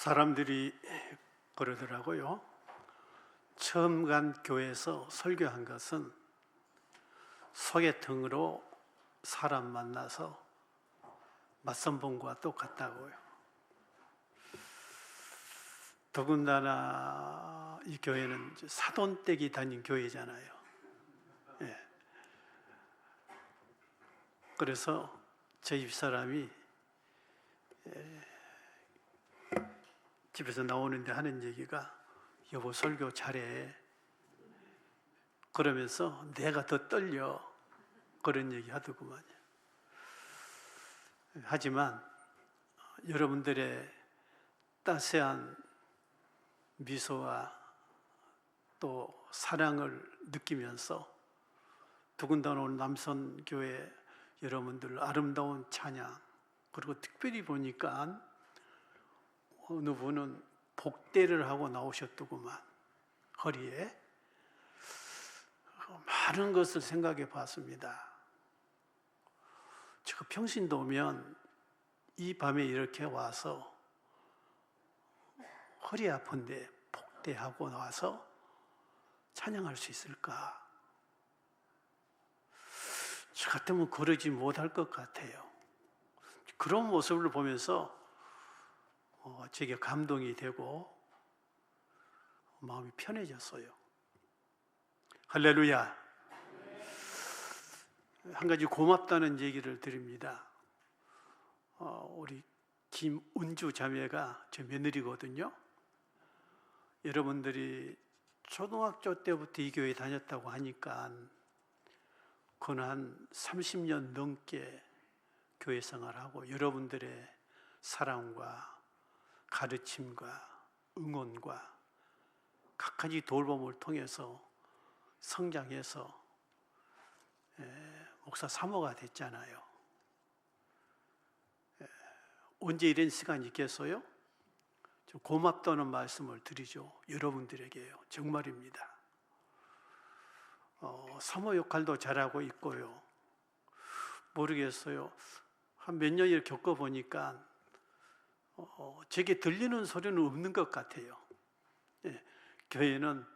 사람들이 그러더라고요. 처음 간 교회에서 설교한 것은 소개팅으로 사람 만나서 맞선본과 똑같다고요. 더군다나 이 교회는 사돈댁이 다닌 교회잖아요. 예. 그래서 저희 집사람이 집에서 나오는데 하는 얘기가 여보 설교 잘해. 그러면서 내가 더 떨려. 그런 얘기 하더구만요. 하지만 여러분들의 따스한 미소와 또 사랑을 느끼면서 더군다나 오늘 남선교회 여러분들 아름다운 찬양, 그리고 특별히 보니까 어느 분은 복대를 하고 나오셨더구만. 허리에 많은 것을 생각해 봤습니다. 제가 평신도 오면 이 밤에 이렇게 와서 허리 아픈데 복대하고 나와서 찬양할 수 있을까? 저 같으면 그러지 못할 것 같아요. 그런 모습을 보면서 제게 감동이 되고 마음이 편해졌어요. 할렐루야. 한 가지 고맙다는 얘기를 드립니다. 우리 김은주 자매가 제 며느리거든요. 여러분들이 초등학교 때부터 이 교회 다녔다고 하니까 그는 한 30년 넘게 교회 생활하고 여러분들의 사랑과 가르침과 응원과 각가지 돌봄을 통해서 성장해서 목사 사모가 됐잖아요. 언제 이런 시간이 있겠어요? 좀 고맙다는 말씀을 드리죠. 여러분들에게요. 정말입니다. 사모 역할도 잘하고 있고요. 모르겠어요. 한 몇 년을 겪어보니까 제게 들리는 소리는 없는 것 같아요. 교회는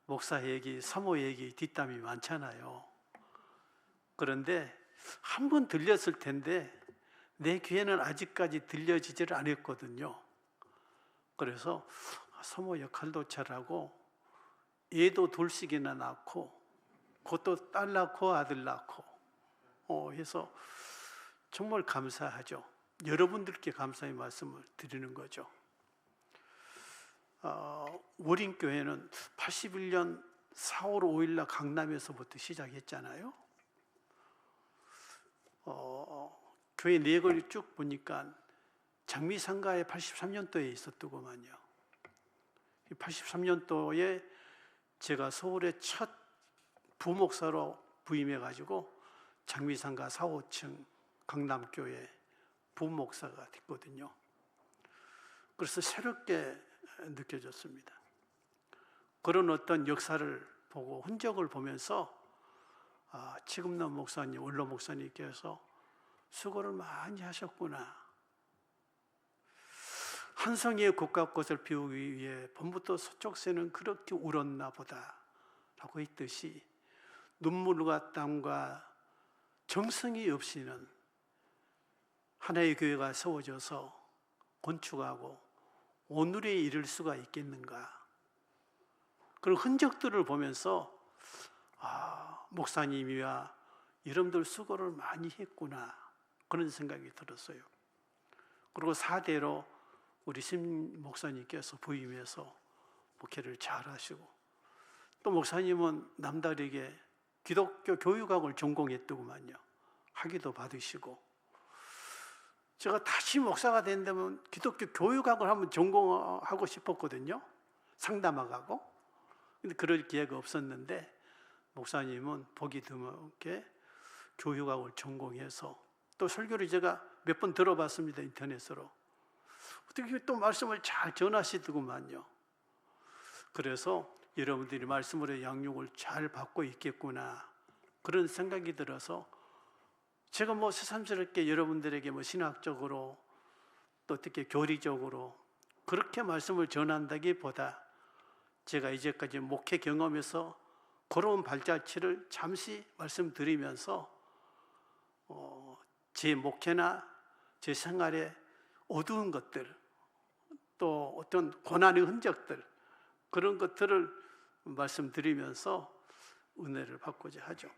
목사 얘기, 사모 얘기, 뒷담이 많잖아요. 그런데 한 번 들렸을 텐데 내 귀에는 아직까지 들려지질 않았거든요. 그래서 사모 역할도 잘하고 얘도 둘씩이나 낳고 그것도 딸 낳고 아들 낳고 해서 정말 감사하죠. 여러분들께 감사의 말씀을 드리는 거죠. 월인교회는 81년 4월 5일 날 강남에서부터 시작했잖아요. 교회 내역을 쭉 보니까 장미상가에 83년도에 있었더구만요. 83년도에 제가 서울의 첫 부목사로 부임해가지고 장미상가 4, 5층 강남교회 부목사가 됐거든요. 그래서 새롭게 느껴졌습니다. 그런 어떤 역사를 보고 흔적을 보면서 지금남 목사님, 원로 목사님께서 수고를 많이 하셨구나. 한 성의 국화꽃을 피우기 위해 봄부터 서쪽새는 그렇게 울었나 보다 라고 했듯이 눈물과 땀과 정성이 없이는 하나의 교회가 세워져서 건축하고 오늘에 이를 수가 있겠는가. 그런 흔적들을 보면서 목사님이와 여러분들 수고를 많이 했구나 그런 생각이 들었어요. 그리고 4대로 우리 심 목사님께서 부임해서 목회를 잘 하시고 또 목사님은 남다르게 기독교 교육학을 전공했더구만요. 학위도 받으시고 제가 다시 목사가 된다면 기독교 교육학을 한번 전공하고 싶었거든요. 상담학하고. 근데 그럴 기회가 없었는데 목사님은 보기 드물게 교육학을 전공해서 또 설교를 제가 몇 번 들어봤습니다. 인터넷으로. 어떻게 또 말씀을 잘 전하시더구만요. 그래서 여러분들이 말씀으로 양육을 잘 받고 있겠구나 그런 생각이 들어서 제가 새삼스럽게 여러분들에게 신학적으로 또 어떻게 교리적으로 그렇게 말씀을 전한다기보다 제가 이제까지 목회 경험에서 걸어온 발자취를 잠시 말씀드리면서 제 목회나 제 생활의 어두운 것들, 또 어떤 고난의 흔적들, 그런 것들을 말씀드리면서 은혜를 받고자 하죠.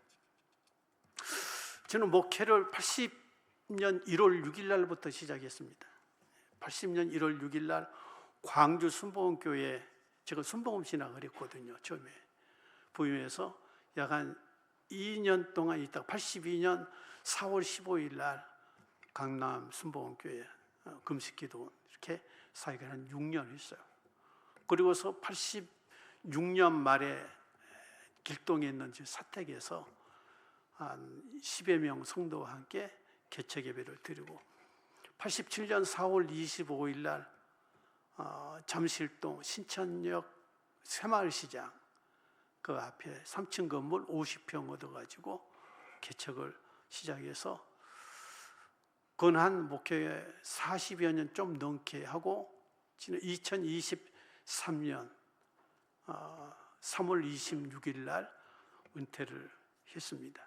저는 목회를 80년 1월 6일 날부터 시작했습니다. 80년 1월 6일 날 광주 순복음교회, 제가 순복음 신학을 했거든요. 처음에 부임해서 약 한 2년 동안 있다가 82년 4월 15일 날 강남 순복음교회 금식기도 이렇게 사역을 한 6년 했어요. 그리고서 86년 말에 길동에 있는 사택에서 한 10여 명 성도와 함께 개척 예배를 드리고 87년 4월 25일 날 잠실동 신천역 새마을시장 그 앞에 3층 건물 50평 얻어가지고 개척을 시작해서 근한 목회 40여 년 좀 넘게 하고 2023년 3월 26일 날 은퇴를 했습니다.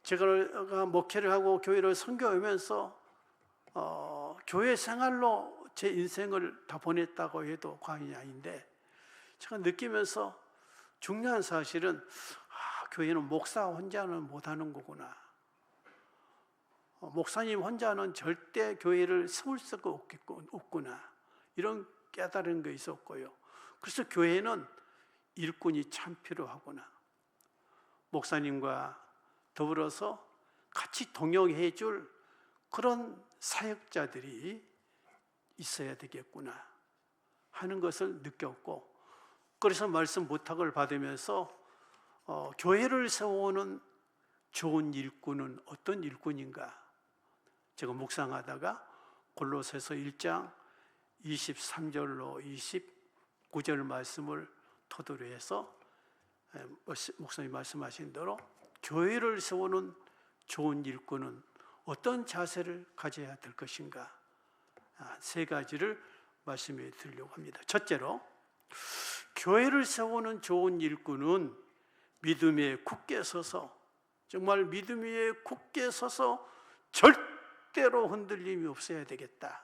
제가 목회를 하고 교회를 선교하면서 교회 생활로 제 인생을 다 보냈다고 해도 과언이 아닌데, 제가 느끼면서 중요한 사실은 교회는 목사 혼자는 못하는 거구나. 목사님 혼자는 절대 교회를 세울 수가 없구나. 이런 깨달은 게 있었고요. 그래서 교회는 일꾼이 참 필요하구나. 목사님과 더불어서 같이 동역해 줄 그런 사역자들이 있어야 되겠구나 하는 것을 느꼈고, 그래서 말씀 부탁을 받으면서 교회를 세우는 좋은 일꾼은 어떤 일꾼인가, 제가 묵상하다가 골로새서 1장 23절로 29절 말씀을 토대로 해서 목사님 말씀하신 대로 교회를 세우는 좋은 일꾼은 어떤 자세를 가져야 될 것인가, 세 가지를 말씀해 드리려고 합니다. 첫째로, 교회를 세우는 좋은 일꾼은 믿음에 굳게 서서, 정말 믿음 위에 굳게 서서 절대로 흔들림이 없어야 되겠다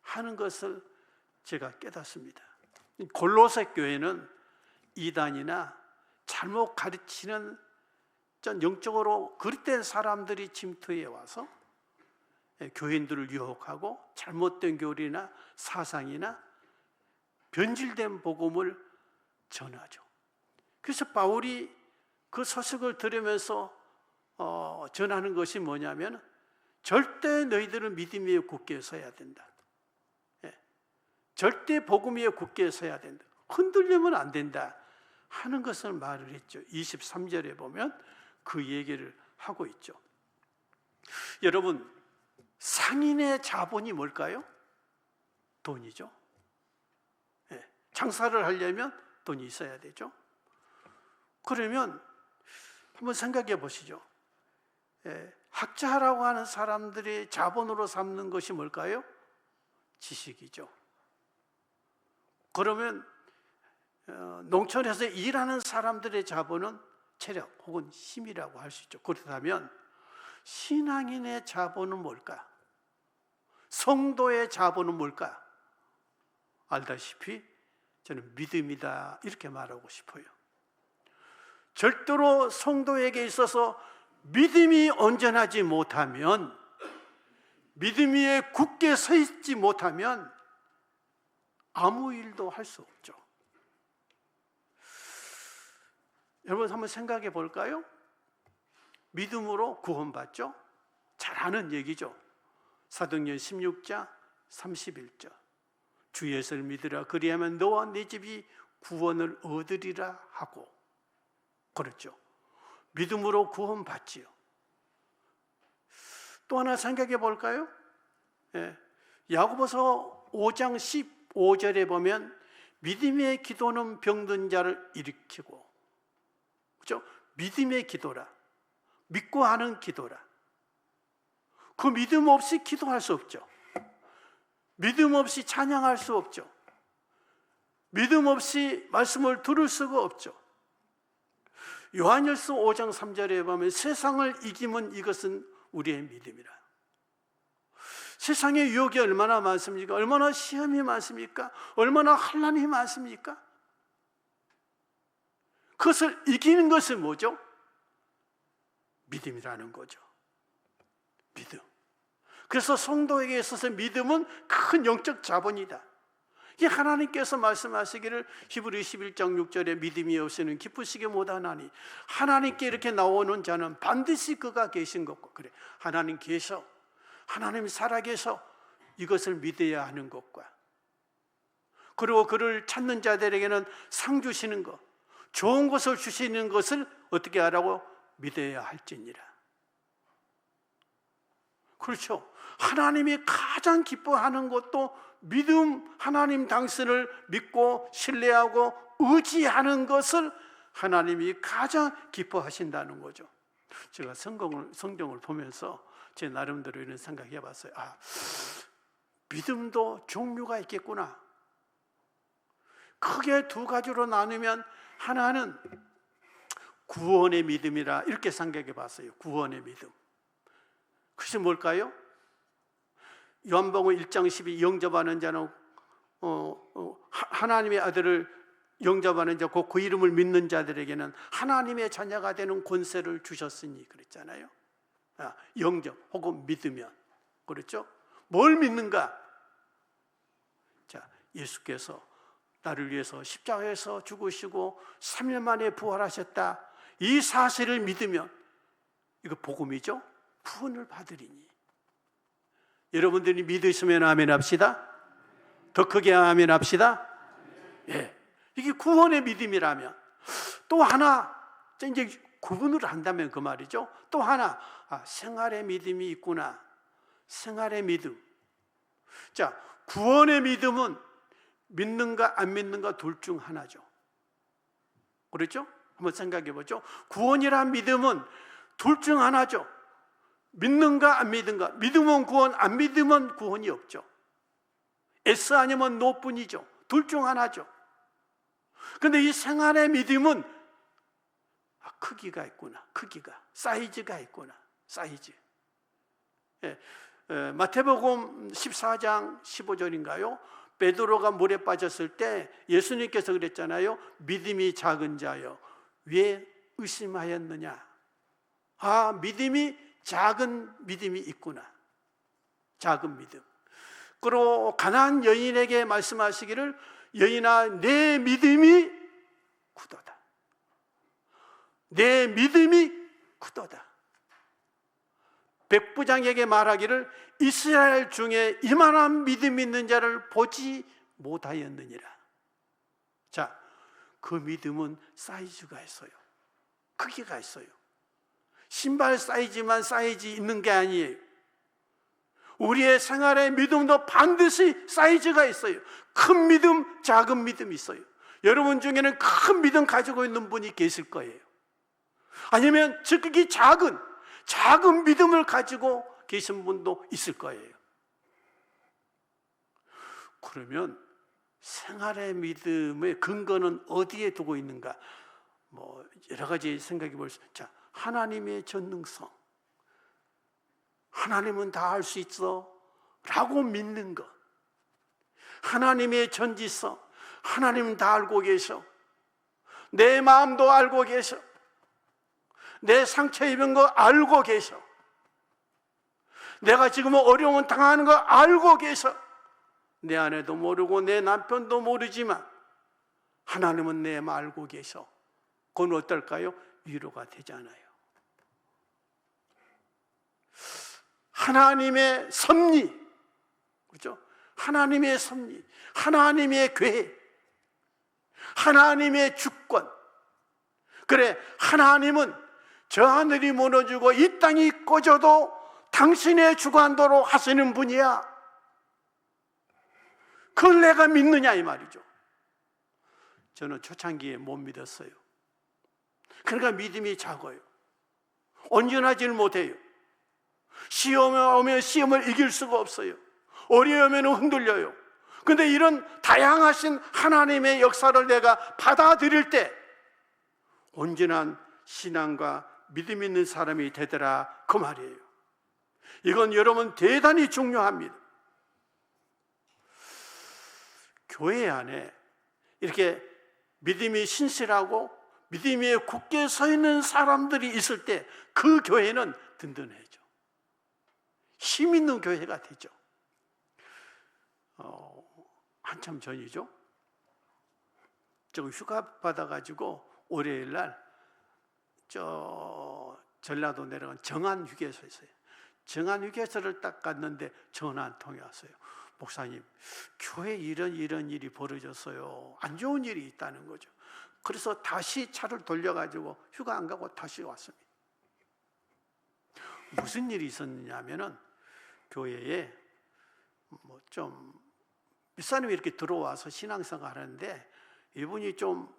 하는 것을 제가 깨닫습니다. 골로새 교회는 이단이나 잘못 가르치는 영적으로 그릇된 사람들이 침투해 와서 교인들을 유혹하고 잘못된 교리나 사상이나 변질된 복음을 전하죠. 그래서 바울이 그 서식을 들으면서 전하는 것이 뭐냐면, 절대 너희들은 믿음 위에 굳게 서야 된다. 절대 복음 위에 굳게 서야 된다. 흔들리면 안 된다 하는 것을 말을 했죠. 23절에 보면 그 얘기를 하고 있죠. 여러분, 상인의 자본이 뭘까요? 돈이죠. 장사를 하려면 돈이 있어야 되죠. 그러면 한번 생각해 보시죠. 학자라고 하는 사람들이 자본으로 삼는 것이 뭘까요? 지식이죠. 그러면 농촌에서 일하는 사람들의 자본은 체력 혹은 힘이라고 할 수 있죠. 그렇다면 신앙인의 자본은 뭘까? 성도의 자본은 뭘까? 알다시피 저는 믿음이다 이렇게 말하고 싶어요. 절대로 성도에게 있어서 믿음이 온전하지 못하면, 믿음 위에 굳게 서 있지 못하면 아무 일도 할 수 없죠. 여러분 한번 생각해 볼까요? 믿음으로 구원받죠? 잘 아는 얘기죠. 사도행전 16장 31절. 주 예수를 믿으라, 그리하면 너와 네 집이 구원을 얻으리라 하고. 그렇죠. 믿음으로 구원받지요. 또 하나 생각해 볼까요? 야고보서 5장 15절에 보면 믿음의 기도는 병든 자를 일으키고, 그렇죠? 믿음의 기도라, 믿고 하는 기도라. 그 믿음 없이 기도할 수 없죠. 믿음 없이 찬양할 수 없죠. 믿음 없이 말씀을 들을 수가 없죠. 요한일서 5장 3절에 보면 세상을 이기면 이것은 우리의 믿음이라. 세상의 유혹이 얼마나 많습니까? 얼마나 시험이 많습니까? 얼마나 환난이 많습니까? 그것을 이기는 것은 뭐죠? 믿음이라는 거죠. 믿음. 그래서 성도에게 있어서 믿음은 큰 영적 자본이다. 이 하나님께서 말씀하시기를 히브리 11장 6절에 믿음이 없이는 기쁘시게 못하나니, 하나님께 이렇게 나오는 자는 반드시 그가 계신 것과, 그래, 하나님 계셔, 하나님 살아계셔, 이것을 믿어야 하는 것과, 그리고 그를 찾는 자들에게는 상 주시는 것, 좋은 것을 주시는 것을 어떻게 하라고? 믿어야 할지니라. 그렇죠. 하나님이 가장 기뻐하는 것도 믿음, 하나님 당신을 믿고 신뢰하고 의지하는 것을 하나님이 가장 기뻐하신다는 거죠. 제가 성경을 보면서 제 나름대로 이런 생각해 봤어요. 믿음도 종류가 있겠구나. 크게 두 가지로 나누면, 하나는 구원의 믿음이라 이렇게 생각해 봤어요. 구원의 믿음. 그것이 뭘까요? 요한복음 1장 12 영접하는 자는 하나님의 아들을 영접하는 자, 그 이름을 믿는 자들에게는 하나님의 자녀가 되는 권세를 주셨으니 그랬잖아요. 영접 혹은 믿으면, 그렇죠? 뭘 믿는가? 자, 예수께서 나를 위해서 십자가에서 죽으시고 3일 만에 부활하셨다, 이 사실을 믿으면, 이거 복음이죠? 구원을 받으리니. 여러분들이 믿으시면 아멘 합시다. 더 크게 아멘 합시다. 예, 이게 구원의 믿음이라면, 또 하나 이제 구분을 한다면 그 말이죠. 또 하나, 생활의 믿음이 있구나. 생활의 믿음. 자, 구원의 믿음은 믿는가 안 믿는가 둘 중 하나죠. 그렇죠? 한번 생각해 보죠. 구원이란 믿음은 둘 중 하나죠. 믿는가 안 믿는가. 믿으면 구원, 안 믿으면 구원이 없죠. S 아니면 노뿐이죠. 둘 중 하나죠. 그런데 이 생활의 믿음은 크기가 있구나. 크기가, 사이즈가 있구나. 사이즈. 예, 마태복음 14장 15절인가요? 베드로가 물에 빠졌을 때 예수님께서 그랬잖아요. 믿음이 작은 자여, 왜 의심하였느냐? 믿음이 작은 믿음이 있구나. 작은 믿음. 그리고 가나안 여인에게 말씀하시기를, 여인아, 내 믿음이 굳어다. 내 믿음이 굳어다. 백부장에게 말하기를, 이스라엘 중에 이만한 믿음 있는 자를 보지 못하였느니라. 자, 그 믿음은 사이즈가 있어요. 크기가 있어요. 신발 사이즈만 사이즈 있는 게 아니에요. 우리의 생활의 믿음도 반드시 사이즈가 있어요. 큰 믿음, 작은 믿음이 있어요. 여러분 중에는 큰 믿음 가지고 있는 분이 계실 거예요. 아니면 즉각이 작은 믿음을 가지고 계신 분도 있을 거예요. 그러면 생활의 믿음의 근거는 어디에 두고 있는가? 여러 가지 생각해 볼 수. 자, 하나님의 전능성. 하나님은 다 할 수 있어 라고 믿는 것. 하나님의 전지성. 하나님은 다 알고 계셔. 내 마음도 알고 계셔. 내 상처 입은 거 알고 계셔. 내가 지금 어려움 당하는 거 알고 계셔. 내 아내도 모르고 내 남편도 모르지만 하나님은 내 마음 알고 계셔. 그건 어떨까요? 위로가 되잖아요. 하나님의 섭리, 그렇죠? 하나님의 섭리, 하나님의 계획, 하나님의 주권. 그래, 하나님은 저 하늘이 무너지고 이 땅이 꺼져도 당신의 주관대로 하시는 분이야. 그걸 내가 믿느냐 이 말이죠. 저는 초창기에 못 믿었어요. 그러니까 믿음이 작아요. 온전하지를 못해요. 시험에 오면 시험을 이길 수가 없어요. 어려우면 흔들려요. 근데 이런 다양하신 하나님의 역사를 내가 받아들일 때 온전한 신앙과 믿음 있는 사람이 되더라, 그 말이에요. 이건 여러분 대단히 중요합니다. 교회 안에 이렇게 믿음이 신실하고 믿음이 굳게 서 있는 사람들이 있을 때 그 교회는 든든해져. 힘 있는 교회가 되죠. 한참 전이죠. 저 휴가 받아가지고 월요일 날 전라도 내려간 정안 휴게소에 있어요. 정안 휴게소를 딱 갔는데 전화 한 통이 왔어요. 목사님, 교회에 이런 일이 벌어졌어요. 안 좋은 일이 있다는 거죠. 그래서 다시 차를 돌려가지고 휴가 안 가고 다시 왔습니다. 무슨 일이 있었느냐 하면은 교회에 좀 윗사람이 이렇게 들어와서 신앙생활 하는데 이분이 좀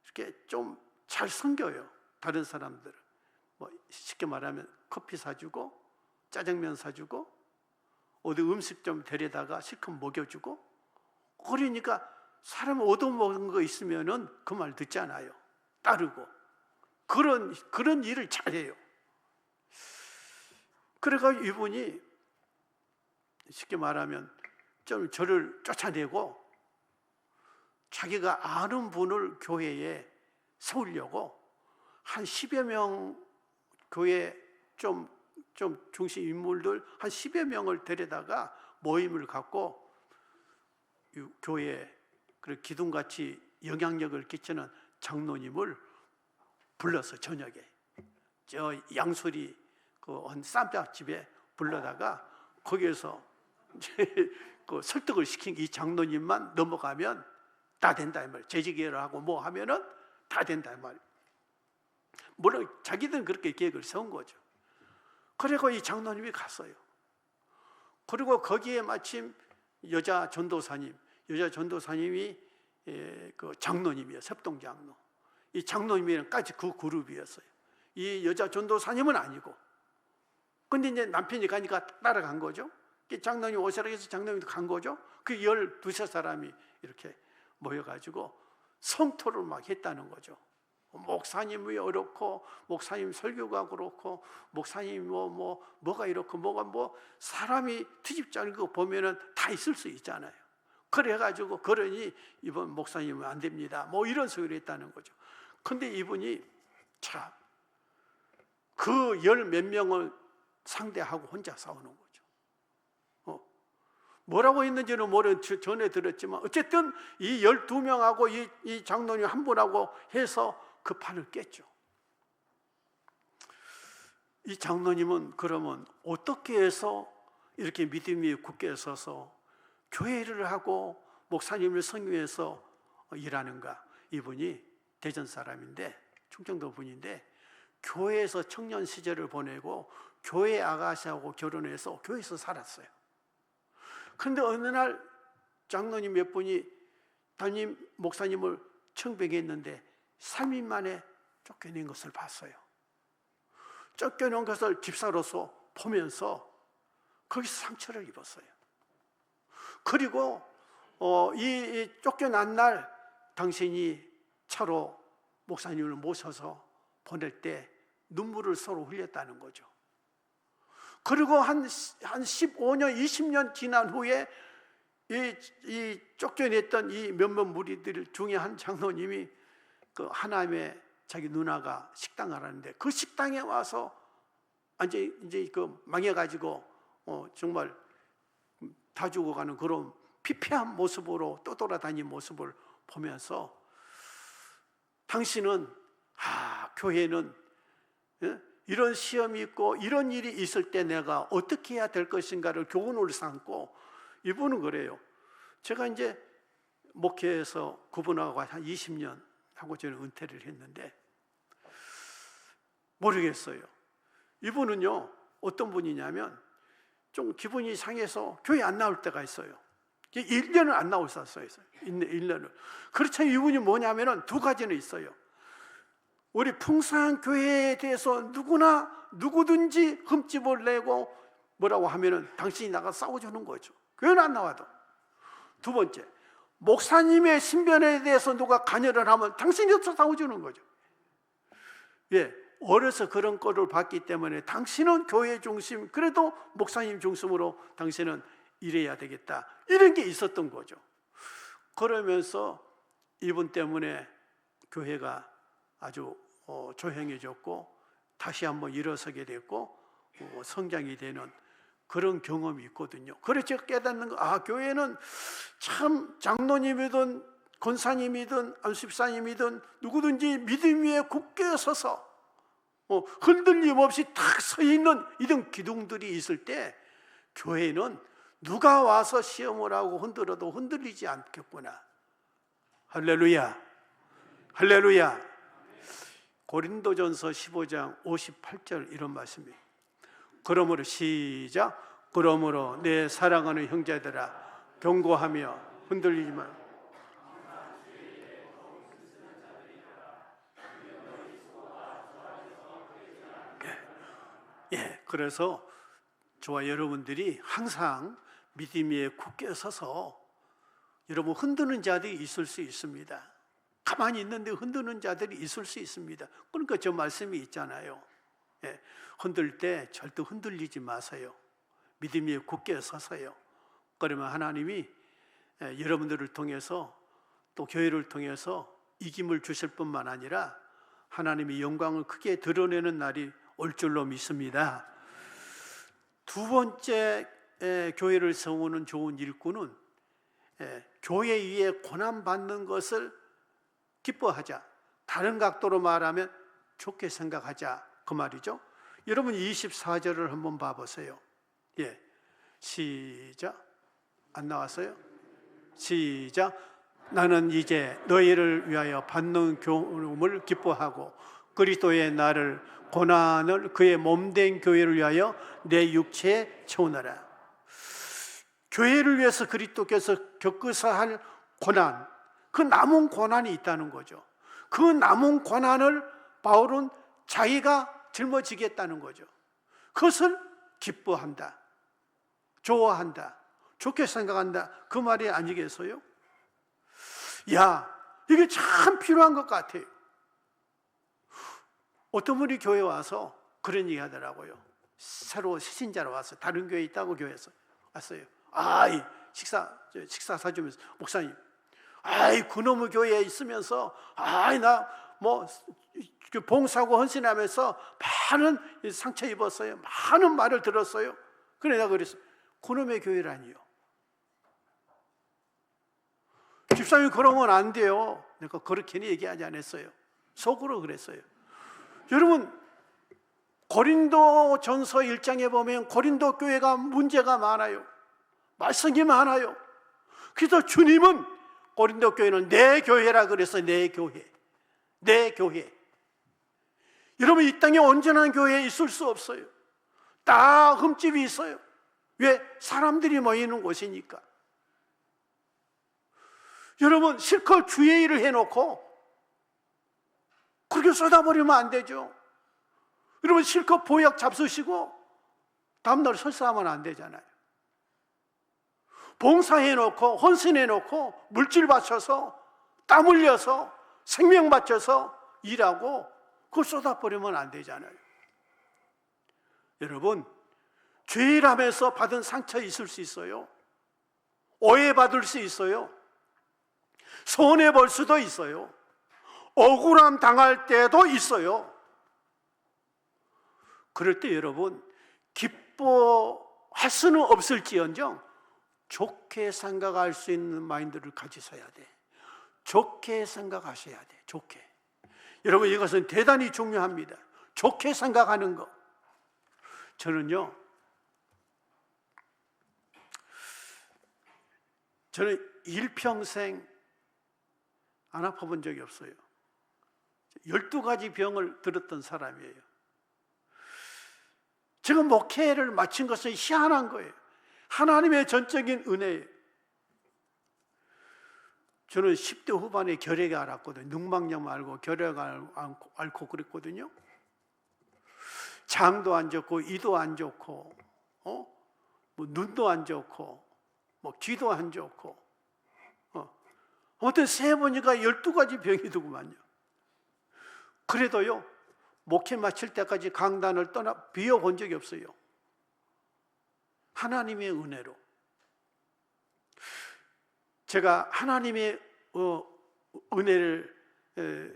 이렇게 좀 잘 섬겨요. 다른 사람들. 쉽게 말하면 커피 사주고 짜장면 사주고 어디 음식 좀 데려다가 실컷 먹여주고, 그러니까 사람 얻어먹은 거 있으면은 그 말 듣잖아요. 따르고. 그런 일을 잘해요. 그래가지고 이분이 쉽게 말하면 좀 저를 쫓아내고 자기가 아는 분을 교회에 세우려고 한 10여 명 교회 좀 중심 인물들 한 10여 명을 데려다가 모임을 갖고 교회에 기둥같이 영향력을 끼치는 장로님을 불러서 저녁에 저 양소리 쌈밥집에 불러다가 거기에서 설득을 시킨 이 장로님만 넘어가면 다 된다 이 말. 재직을 하고 뭐 하면은 다 된다 이 말. 물론 자기들은 그렇게 계획을 세운 거죠. 그리고 이 장로님이 갔어요. 그리고 거기에 마침 여자 전도사님이 그 장로님이에요. 섭동장로. 이 장로님이랑까지 그 그룹이었어요. 이 여자 전도사님은 아니고. 근데 이제 남편이 가니까 따라간 거죠. 장로님 오시라 해서 장로님도 간 거죠. 그 12사람이 이렇게 모여가지고 성토를 막 했다는 거죠. 목사님이 어렵고, 목사님 설교가 그렇고, 목사님 뭐가 이렇고, 뭐가 사람이 트집지 않은 거 보면은 다 있을 수 있잖아요. 그래가지고, 그러니 이번 목사님은 안 됩니다. 이런 소리를 했다는 거죠. 근데 이분이 그 10몇 명을 상대하고 혼자 싸우는 거죠. 뭐라고 했는지는 전에 들었지만 어쨌든 이 12명하고 이 장로님 한 분하고 해서 그 판을 깼죠. 이 장로님은 그러면 어떻게 해서 이렇게 믿음이 굳게 서서 교회를 하고 목사님을 섬기면서 일하는가? 이분이 대전 사람인데, 충청도 분인데 교회에서 청년 시절을 보내고 교회 아가씨하고 결혼해서 교회에서 살았어요. 그런데 어느 날 장로님 몇 분이 담임 목사님을 청백했는데 3일 만에 쫓겨낸 것을 봤어요. 쫓겨난 것을 집사로서 보면서 거기서 상처를 입었어요. 그리고 이 쫓겨난 날 당신이 차로 목사님을 모셔서 보낼 때 눈물을 서로 흘렸다는 거죠. 그리고 한 15년, 20년 지난 후에 이 쫓겨냈던 이 몇몇 무리들 중에 한 장로님이 그 하나님의 자기 누나가 식당을 하는데 그 식당에 와서 이제 그 망해가지고 정말 다 죽어가는 그런 피폐한 모습으로 떠돌아다니는 모습을 보면서 당신은 교회는 이런 시험이 있고 이런 일이 있을 때 내가 어떻게 해야 될 것인가를 교훈을 삼고, 이분은 그래요. 제가 이제 목회에서 그분하고 한 20년 하고 저는 은퇴를 했는데 모르겠어요. 이분은요 어떤 분이냐면 좀 기분이 상해서 교회 안 나올 때가 있어요. 1년을 안 나왔었어요. 1년을. 그렇죠. 이분이 뭐냐면은 두 가지는 있어요. 우리 풍성한 교회에 대해서 누구든지 흠집을 내고 뭐라고 하면은 당신이 나가 싸워주는 거죠. 교회는 안 나와도. 두 번째, 목사님의 신변에 대해서 누가 관여를 하면 당신이 싸워주는 거죠. 예, 어려서 그런 거를 봤기 때문에 당신은 교회 중심, 그래도 목사님 중심으로 당신은 일해야 되겠다, 이런 게 있었던 거죠. 그러면서 이분 때문에 교회가 아주 조용해졌고 다시 한번 일어서게 됐고 성장이 되는 그런 경험이 있거든요. 그래서 제가 깨닫는 거, 교회는 참 장로님이든 권사님이든 안수집사님이든 누구든지 믿음 위에 굳게 서서 흔들림 없이 탁 서 있는 이런 기둥들이 있을 때 교회는 누가 와서 시험을 하고 흔들어도 흔들리지 않겠구나. 할렐루야, 할렐루야. 고린도전서 15장 58절 이런 말씀이에요. 그러므로 시작. 그러므로 내 사랑하는 형제들아, 경고하며 흔들리지 마. 그래서 저와 여러분들이 항상 믿음 위에 굳게 서서, 여러분 흔드는 자들이 있을 수 있습니다. 가만히 있는데 흔드는 자들이 있을 수 있습니다. 그러니까 저 말씀이 있잖아요. 흔들 때 절대 흔들리지 마세요. 믿음 위에 굳게 서서요. 그러면 하나님이 여러분들을 통해서 또 교회를 통해서 이김을 주실 뿐만 아니라 하나님의 영광을 크게 드러내는 날이 올 줄로 믿습니다. 두 번째 교회를 세우는 좋은 일꾼은 교회 위에 고난받는 것을 기뻐하자, 다른 각도로 말하면 좋게 생각하자, 그 말이죠. 여러분 24절을 한번 봐보세요. 시작. 안 나왔어요? 시작. 나는 이제 너희를 위하여 받는 교훈을 기뻐하고 그리스도의 나를 고난을 그의 몸된 교회를 위하여 내 육체에 채우노라. 교회를 위해서 그리스도께서 겪으사 할 고난, 그 남은 고난이 있다는 거죠. 그 남은 고난을 바울은 자기가 짊어지겠다는 거죠. 그것을 기뻐한다, 좋아한다, 좋게 생각한다, 그 말이 아니겠어요? 이게 참 필요한 것 같아요. 어떤 분이 교회 와서 그런 얘기 하더라고요. 새로 신자로 와서 다른 교회에 있다고 교회에서 왔어요. 식사 사주면서, 목사님, 그놈의 교회에 있으면서 나 봉사하고 헌신하면서 많은 상처 입었어요. 많은 말을 들었어요. 그래 내가 그랬어요. 그놈의 교회라니요. 집사님이 그러면 안 돼요. 내가 그렇게는 얘기하지 않았어요. 속으로 그랬어요. 여러분, 고린도전서 1장에 보면 고린도 교회가 문제가 많아요. 말썽이 많아요. 그래서 주님은 고린도 교회는 내 교회라 그랬어요. 내 교회, 내 교회. 여러분, 이 땅에 온전한 교회에 있을 수 없어요. 다 흠집이 있어요. 왜? 사람들이 모이는 곳이니까. 여러분, 실컷 주의 일을 해놓고 그렇게 쏟아버리면 안 되죠. 여러분, 실컷 보약 잡수시고 다음날 설사하면 안 되잖아요. 봉사해놓고 헌신해놓고 물질 바쳐서 땀 흘려서 생명 바쳐서 일하고 그걸 쏟아버리면 안 되잖아요. 여러분, 죄일하면서 받은 상처 있을 수 있어요. 오해받을 수 있어요. 손해볼 수도 있어요. 억울함 당할 때도 있어요. 그럴 때 여러분, 기뻐할 수는 없을지언정 좋게 생각할 수 있는 마인드를 가지셔야 돼. 좋게 생각하셔야 돼. 좋게. 여러분, 이것은 대단히 중요합니다. 좋게 생각하는 것. 저는 일평생 안 아파본 적이 없어요. 12가지 병을 들었던 사람이에요. 제가 목회를 마친 것은 희한한 거예요. 하나님의 전적인 은혜예요. 저는 10대 후반에 결핵을 앓았거든요. 늑막염 알고 결핵을 앓고 그랬거든요. 장도 안 좋고 이도 안 좋고 눈도 안 좋고 뭐 귀도 안 좋고, 아무튼 세 번이가 12가지 병이 더구만요. 그래도요, 목회 마칠 때까지 강단을 비워본 적이 없어요. 하나님의 은혜로. 제가 하나님의 은혜를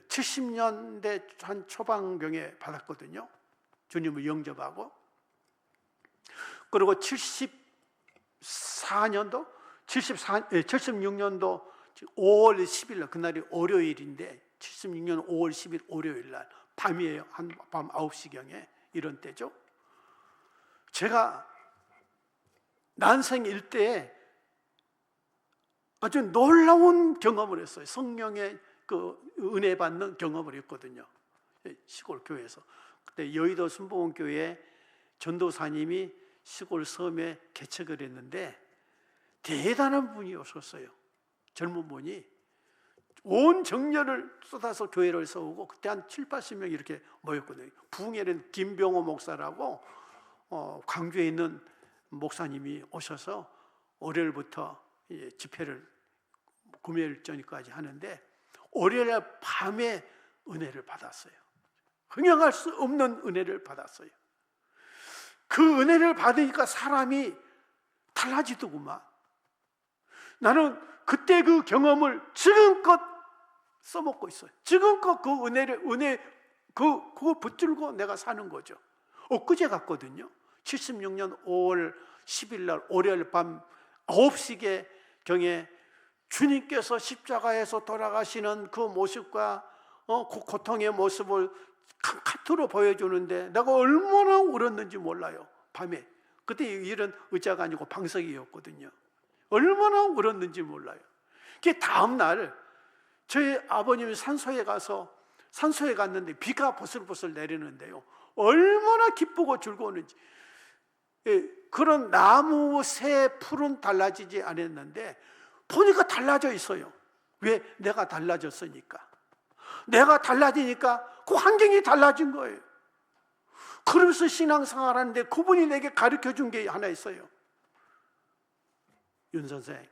70년대 한 초반경에 받았거든요. 주님을 영접하고. 그리고 76년도 5월 10일 날, 그날이 월요일인데 76년 5월 10일 월요일 날 밤이에요. 밤 9시경에 이런 때죠. 제가 난생 일대에 아주 놀라운 경험을 했어요. 성령의 그 은혜 받는 경험을 했거든요. 시골 교회에서. 그때 여의도 순복음교회 전도사님이 시골 섬에 개척을 했는데 대단한 분이 오셨어요. 젊은 분이 온 정열을 쏟아서 교회를 세우고, 그때 한 7, 80명 이렇게 모였거든요. 부흥에는 김병호 목사라고 광주에 있는 목사님이 오셔서 월요일부터 집회를 금요일 저녁까지 하는데, 월요일 밤에 은혜를 받았어요. 흥양할 수 없는 은혜를 받았어요. 그 은혜를 받으니까 사람이 달라지더구만. 나는 그때 그 경험을 지금껏 써먹고 있어요. 지금껏 그 그걸 붙들고 내가 사는 거죠. 엊그제 갔거든요. 76년 5월 10일 날 월요일 밤 9시경에 주님께서 십자가에서 돌아가시는 그 모습과 그 고통의 모습을 카트로 보여주는데 내가 얼마나 울었는지 몰라요. 밤에. 그때 일은 의자가 아니고 방석이었거든요. 얼마나 울었는지 몰라요. 그 다음 날 저희 아버님이 산소에 갔는데 비가 보슬보슬 내리는데요. 얼마나 기쁘고 즐거웠는지. 그런 나무 새 풀은 달라지지 않았는데 보니까 달라져 있어요. 왜? 내가 달라졌으니까. 내가 달라지니까 그 환경이 달라진 거예요. 그러면서 신앙생활 하는데 그분이 내게 가르쳐 준 게 하나 있어요. 윤 선생,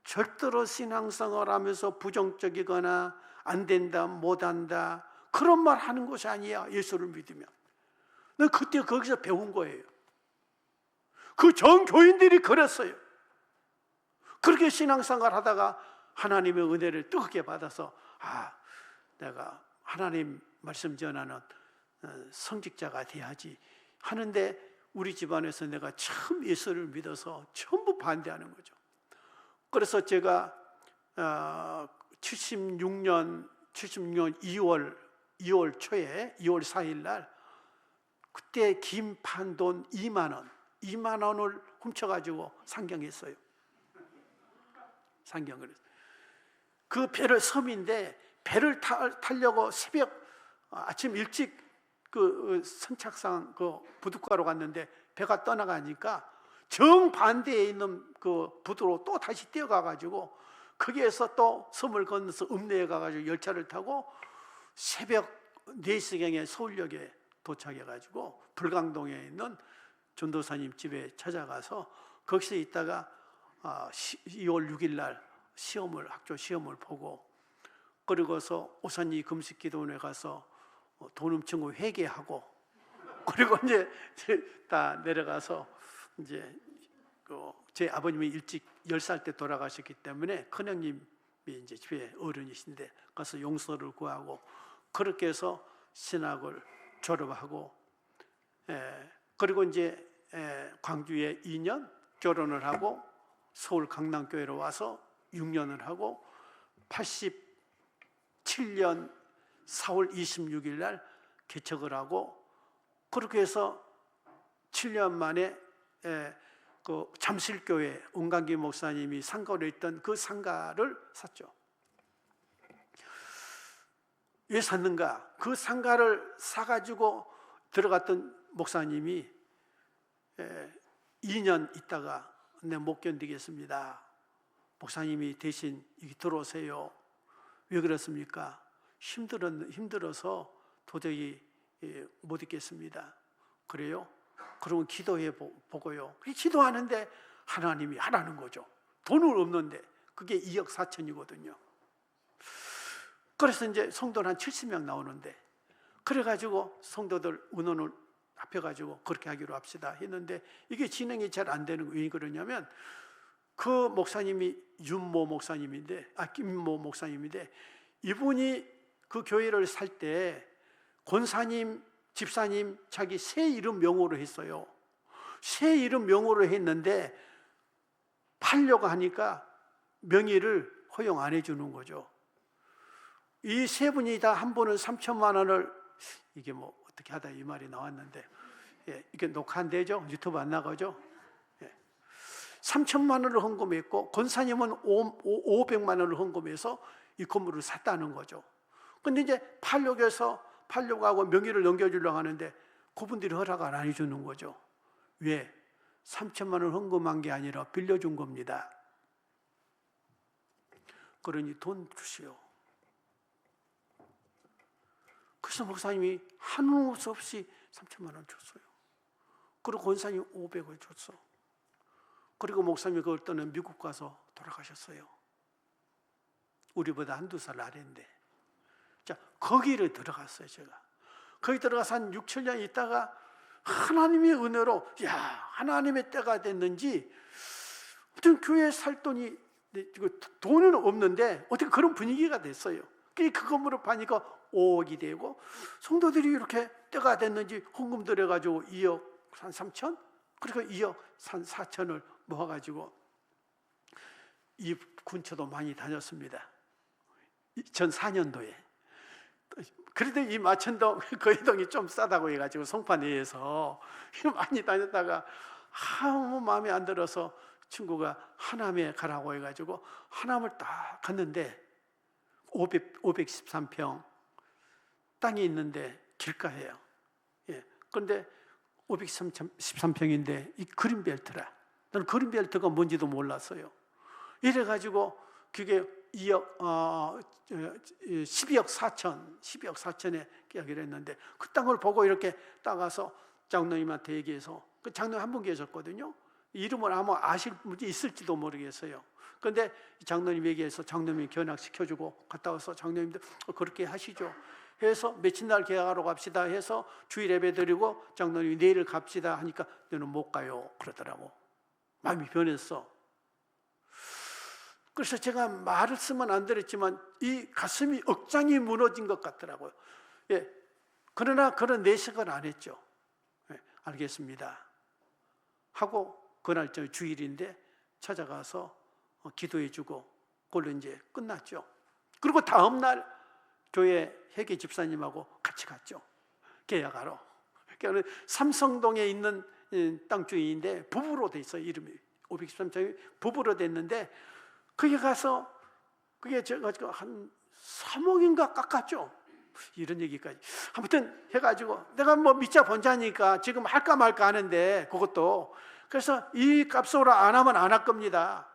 절대로 신앙생활 하면서 부정적이거나 안 된다, 못한다 그런 말 하는 것이 아니야. 예수를 믿으면. 내가 그때 거기서 배운 거예요. 그 전교인들이 그랬어요. 그렇게 신앙생활 하다가 하나님의 은혜를 뜨겁게 받아서 내가 하나님 말씀 전하는 성직자가 돼야지 하는데, 우리 집안에서 내가 처음 예수를 믿어서 전부 반대하는 거죠. 그래서 제가 76년 2월 초에 2월 4일 날 그때 김 판 돈 2만 원을 훔쳐가지고 상경했어요. 상경을 했어요. 그 배를 섬인데 배를 타려고 아침 일찍 그 선착상 그 부둣가로 갔는데 배가 떠나가니까 정반대에 있는 그 부두로 또 다시 뛰어가가지고 거기에서 또 섬을 건너서 읍내에 가가지고 열차를 타고 새벽 4시경에 서울역에 도착해가지고 불광동에 있는 전도사님 집에 찾아가서 거기서 있다가 2월 6일 날 학교 시험을 보고, 그리고서 오산리 금식기도원에 가서 돈 훔친 거 회개하고, 그리고 이제 다 내려가서 이제 제 아버님이 일찍 10살 때 돌아가셨기 때문에 큰형님이 이제 집에 어른이신데 가서 용서를 구하고, 그렇게 해서 신학을 졸업하고, 그리고 이제 광주에 2년 결혼을 하고 서울 강남교회로 와서 6년을 하고 87년 4월 26일 날 개척을 하고, 그렇게 해서 7년 만에 그 잠실교회 은광기 목사님이 상가로 있던 그 상가를 샀죠. 왜 샀는가? 그 상가를 사가지고 들어갔던 목사님이 2년 있다가 못 견디겠습니다. 목사님이 대신 여기 들어오세요. 왜 그렇습니까? 힘들어서 도저히 못 있겠습니다. 그래요? 그러면 기도해 보고요. 기도하는데 하나님이 하라는 거죠. 돈은 없는데 그게 2억 4천이거든요. 그래서 이제 성도는 한 70명 나오는데, 그래가지고 성도들 의논을 합해가지고 그렇게 하기로 합시다 했는데, 이게 진행이 잘 안 되는 거. 왜 그러냐면 그 목사님이 윤모 목사님인데, 김모 목사님인데, 이분이 그 교회를 살 때 권사님, 집사님 자기 새 이름 명호로 했어요. 새 이름 명호로 했는데 팔려고 하니까 명의를 허용 안 해주는 거죠. 이 세 분이 다 한 분은 3천만 원을, 이게 뭐 어떻게 하다 이 말이 나왔는데, 이게 녹화 안 되죠? 유튜브 안 나가죠? 3천만 원을 헌금했고 권사님은 500만 원을 헌금해서 이 건물을 샀다는 거죠. 근데 이제 팔려고 하고 명의를 넘겨주려고 하는데 그분들이 허락을 안 해주는 거죠. 왜? 3천만 원 헌금한 게 아니라 빌려준 겁니다. 그러니 돈 주시오. 그래서 목사님이 한우 없이 3천만 원 줬어요. 그리고 권사님이 500을 줬어. 그리고 목사님이 그걸 떠나 미국 가서 돌아가셨어요. 우리보다 한두 살 아래인데. 자, 거기를 들어갔어요, 제가. 거기 들어가서 한 6, 7년 있다가 하나님의 은혜로, 하나님의 때가 됐는지, 어떤 교회에 살 돈이, 돈은 없는데, 어떻게 그런 분위기가 됐어요. 그 건물을 파니까 5억이 되고, 성도들이 이렇게 때가 됐는지 헌금 들여가지고 2억 한 3천? 그리고 2억 한 4천을 모아가지고, 이 근처도 많이 다녔습니다. 2004년도에. 그래도 이 마천동, 거의동이 좀 싸다고 해가지고 송파 내에서 많이 다녔다가 아무 마음에 안 들어서 친구가 하남에 가라고 해가지고 하남을 딱 갔는데 513평 땅이 있는데 길가예요. 그런데 513평인데 이 그린벨트라. 나는 그린벨트가 뭔지도 몰랐어요. 이래가지고 그게 12억 4천에 계약을 했는데, 그 땅을 보고 이렇게 따가서 장로님한테 얘기해서, 그 장로님 한 분 계셨거든요. 이름을 아마 아실 분이 있을지도 모르겠어요. 그런데 장로님 얘기해서 장로님이 견학시켜주고 갔다 와서 장로님도 그렇게 하시죠 해서 며칠 날 계약하러 갑시다 해서 주일 예배 드리고 장로님이 내일 갑시다 하니까 너는 못 가요 그러더라고. 마음이 변했어. 그래서 제가 말을 쓰면 안 되겠지만 이 가슴이 억장이 무너진 것 같더라고요. 그러나 그런 내색은 안 했죠. 알겠습니다 하고 그날 저 주일인데 찾아가서 기도해주고 그걸로 이제 끝났죠. 그리고 다음날 교회 회계 집사님하고 같이 갔죠. 계약하러. 그러니까 삼성동에 있는 땅 주인인데 부부로 돼 있어요. 이름이 513평이 부부로 됐는데, 거기 가서 그게 제가 한 3억인가 깎았죠. 이런 얘기까지. 아무튼 해가지고 내가 뭐 믿자 본자니까 지금 할까 말까 하는데 그것도, 그래서 이 값으로 안 하면 안 할 겁니다.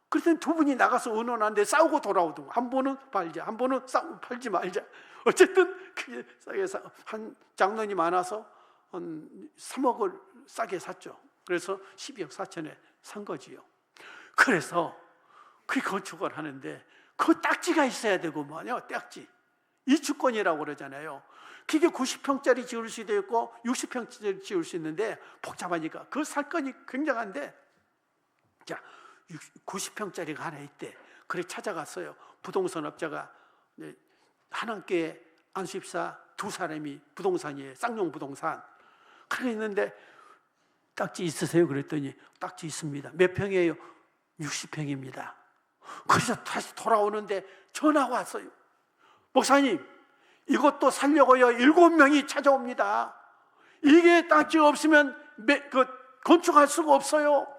그랬더니 두 분이 나가서 의논하는데 싸우고 돌아오더고, 한 분은 팔자, 한 분은 싸우고 팔지 말자. 어쨌든 그게 싸게 한 장로님 많아서 한 3억을 싸게 샀죠. 그래서 12억 4천에 산 거지요. 그래서 그 건축을 하는데 그 딱지가 있어야 되고만요. 딱지. 이주권이라고 그러잖아요. 그게 90평짜리 지을 수도 있고 60평짜리 지을 수 있는데 복잡하니까 그 살건이 굉장한데, 자 90평짜리가 하나 있대. 그래 찾아갔어요. 부동산 업자가 한남교회 안수입사 두 사람이 부동산이에요. 쌍용 부동산. 그래 있는데 딱지 있으세요? 그랬더니 딱지 있습니다. 몇 평이에요? 60평입니다. 그래서 다시 돌아오는데 전화가 왔어요. 목사님, 이것도 살려고요 7명이 찾아옵니다. 이게 딱지 없으면 건축할 수가 없어요.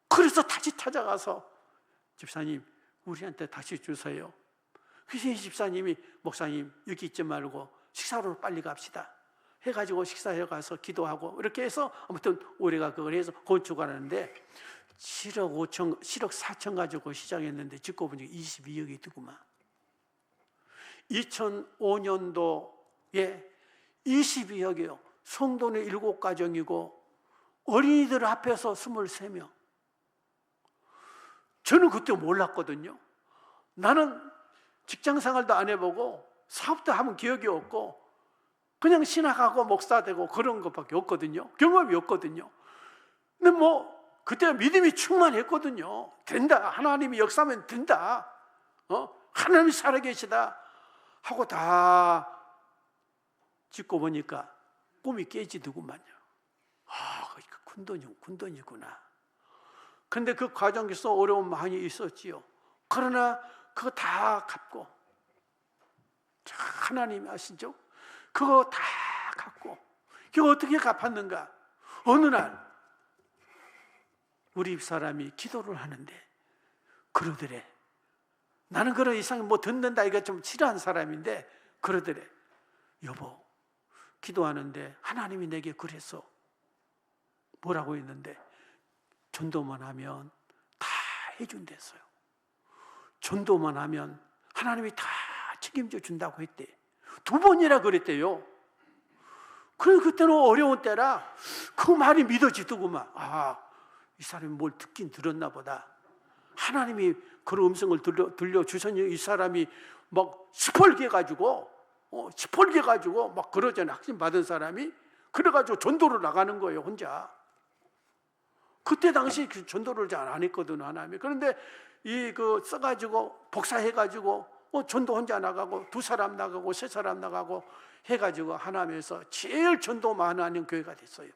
그래서 다시 찾아가서 집사님 우리한테 다시 주세요. 그래서 이 집사님이 목사님 여기 있지 말고 식사로 빨리 갑시다 해가지고 식사해 가서 기도하고 이렇게 해서 아무튼 우리가 그걸 해서 건축을 하는데 7억 4천 가지고 시작했는데 짓고 보니까 22억이 되구만. 2005년도에 22억이요. 성도는 7가정이고 어린이들 합해서 23명. 저는 그때 몰랐거든요. 나는 직장 생활도 안 해보고 사업도 하면 기억이 없고 그냥 신학하고 목사 되고 그런 것밖에 없거든요. 경험이 없거든요. 근데 뭐 그때 믿음이 충만했거든요. 된다. 하나님이 역사하면 된다. 하나님이 살아계시다 하고 다 짓고 보니까 꿈이 깨지더구만요. 큰 돈이구나. 근데 그 과정에서 어려움 많이 있었지요. 그러나 그거 다 갚고, 하나님이 아시죠? 그거 다 갚고, 그거 어떻게 갚았는가? 어느 날 우리 집사람이 기도를 하는데 그러더래. 나는 그런 이상 뭐 듣는다 이거 좀 싫어하는 사람인데 그러더래. 여보, 기도하는데 하나님이 내게 그랬어. 뭐라고 했는데 전도만 하면 다 해준댔어요. 전도만 하면 하나님이 다 책임져 준다고 했대. 2번이나 그랬대요. 그래서 그때는 어려운 때라 그 말이 믿어지더구만. 이 사람이 뭘 듣긴 들었나 보다. 하나님이 그런 음성을 들려주셨니? 이 사람이 막 시뻘게 가지고 막 그러잖아요. 확신 받은 사람이. 그래가지고 전도를 나가는 거예요, 혼자. 그때 당시 그 전도를 잘 안 했거든, 하나님이. 그런데 써가지고 복사해가지고 전도 혼자 나가고 2사람 나가고 3사람 나가고 해가지고 하나님에서 제일 전도 많은 교회가 됐어요.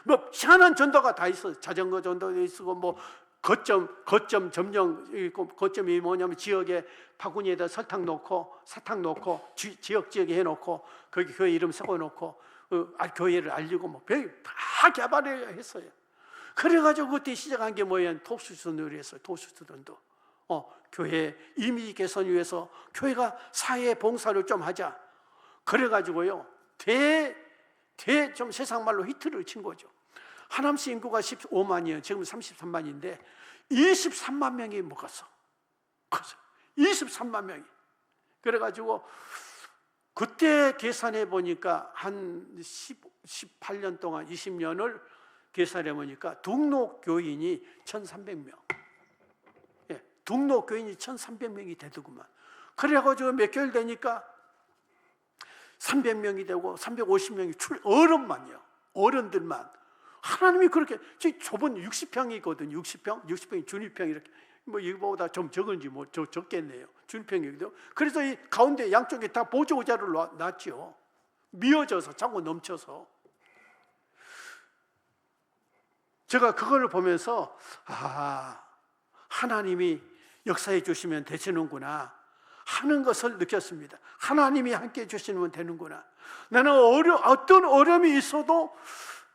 뭐 희한한 전도가 다 있어요. 자전거 전도도 있고 뭐 거점 점령 있고, 거점이 뭐냐면 지역에 바구니에다 설탕 넣고 사탕 넣고 지역에 해놓고 거기 교회 이름 적어놓고 교회를 알리고 뭐 다 개발을 했어요. 그래가지고 그때 시작한 게 뭐예요? 톱수전을 했어요. 톱수전도 교회 이미지 개선 위해서 교회가 사회 봉사를 좀 하자. 그래가지고요 좀 세상 말로 히트를 친 거죠. 하남시 인구가 15만이에요. 지금 33만인데 23만 명이 먹었어. 23만 명이. 그래가지고 그때 계산해 보니까 한 18년 동안 20년을 계산해 보니까 등록교인이 1,300명. 등록교인이 1,300명이 되더구만. 그래가지고 몇 개월 되니까 300명이 되고 350명이 어른만요. 어른들만. 하나님이 그렇게 좁은 60평이거든요. 60평이 준위평 이렇게 뭐 이거보다 좀 적은지 뭐 적겠네요. 준위평이거든요. 그래서 이 가운데 양쪽에 다 보조 의자를 놨죠. 미어져서 자꾸 넘쳐서. 제가 그걸 보면서 하나님이 역사해 주시면 되시는구나 하는 것을 느꼈습니다. 하나님이 함께 해주시면 되는구나. 나는 어떤 어려움이 있어도